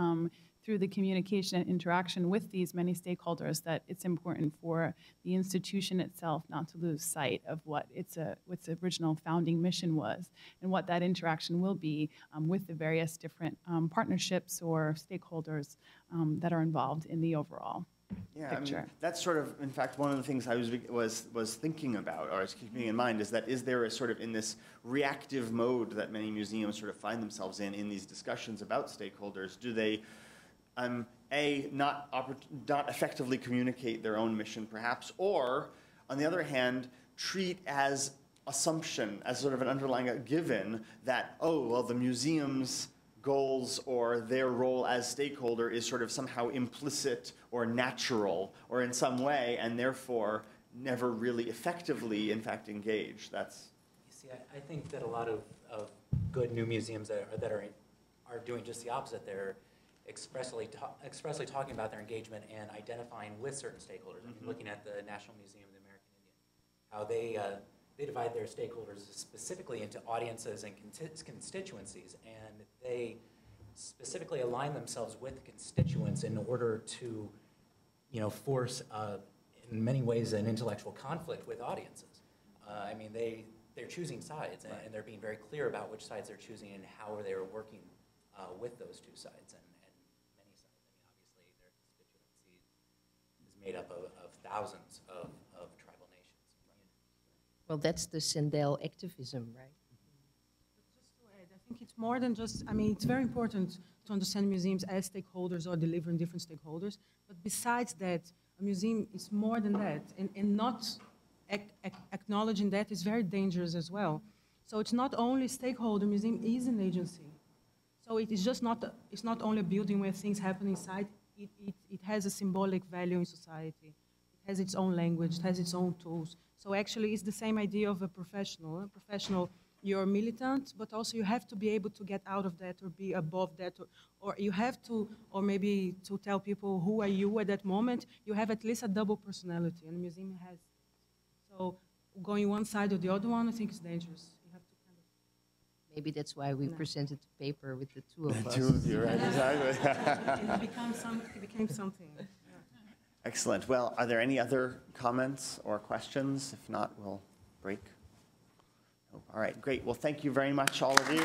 through the communication and interaction with these many stakeholders, that it's important for the institution itself not to lose sight of what its original founding mission was, and what that interaction will be with the various different partnerships or stakeholders that are involved in the overall picture. I mean, that's sort of, in fact, one of the things I was thinking about, or was keeping in mind, is that is there a sort of, in this reactive mode that many museums sort of find themselves in these discussions about stakeholders, do they not effectively communicate their own mission, perhaps, or, on the other hand, treat as assumption, as sort of an underlying given that, oh, well, the museum's goals or their role as stakeholder is sort of somehow implicit or natural or in some way, and therefore never really effectively, in fact, engage. That's. You see, I think that a lot of good new museums that are doing just the opposite. They're expressly talking about their engagement and identifying with certain stakeholders. I mean, looking at the National Museum of the American Indian, how they divide their stakeholders specifically into audiences and constituencies, and they specifically align themselves with constituents in order to, force, in many ways, an intellectual conflict with audiences. I mean, they're choosing sides, and they're being very clear about which sides they're choosing and how they are working with those two sides, and many sides. I mean, obviously, their constituency is made up of thousands of tribal nations. Well, that's the Sandel activism, right? Just to add, I think it's more than just, I mean, it's very important to understand museums as stakeholders or delivering different stakeholders. But besides that, a museum is more than that. And not acknowledging that is very dangerous as well. So it's not only stakeholder, museum is an agency. So it is just not, it's not only a building where things happen inside, it has a symbolic value in society. It has its own language, it has its own tools. So actually it's the same idea of a professional. A professional, you're militant, but also you have to be able to get out of that or be above that, or you have to, or maybe to tell people who are you at that moment, you have at least a double personality, and the museum has. So going one side or the other one, I think is dangerous. You have to kind of. Maybe that's why we presented the paper with the two of us. Two of you, right? Exactly. It became something. Yeah. Excellent. Well, are there any other comments or questions? If not, we'll break. Oh, all right, great. Well, thank you very much, all of you.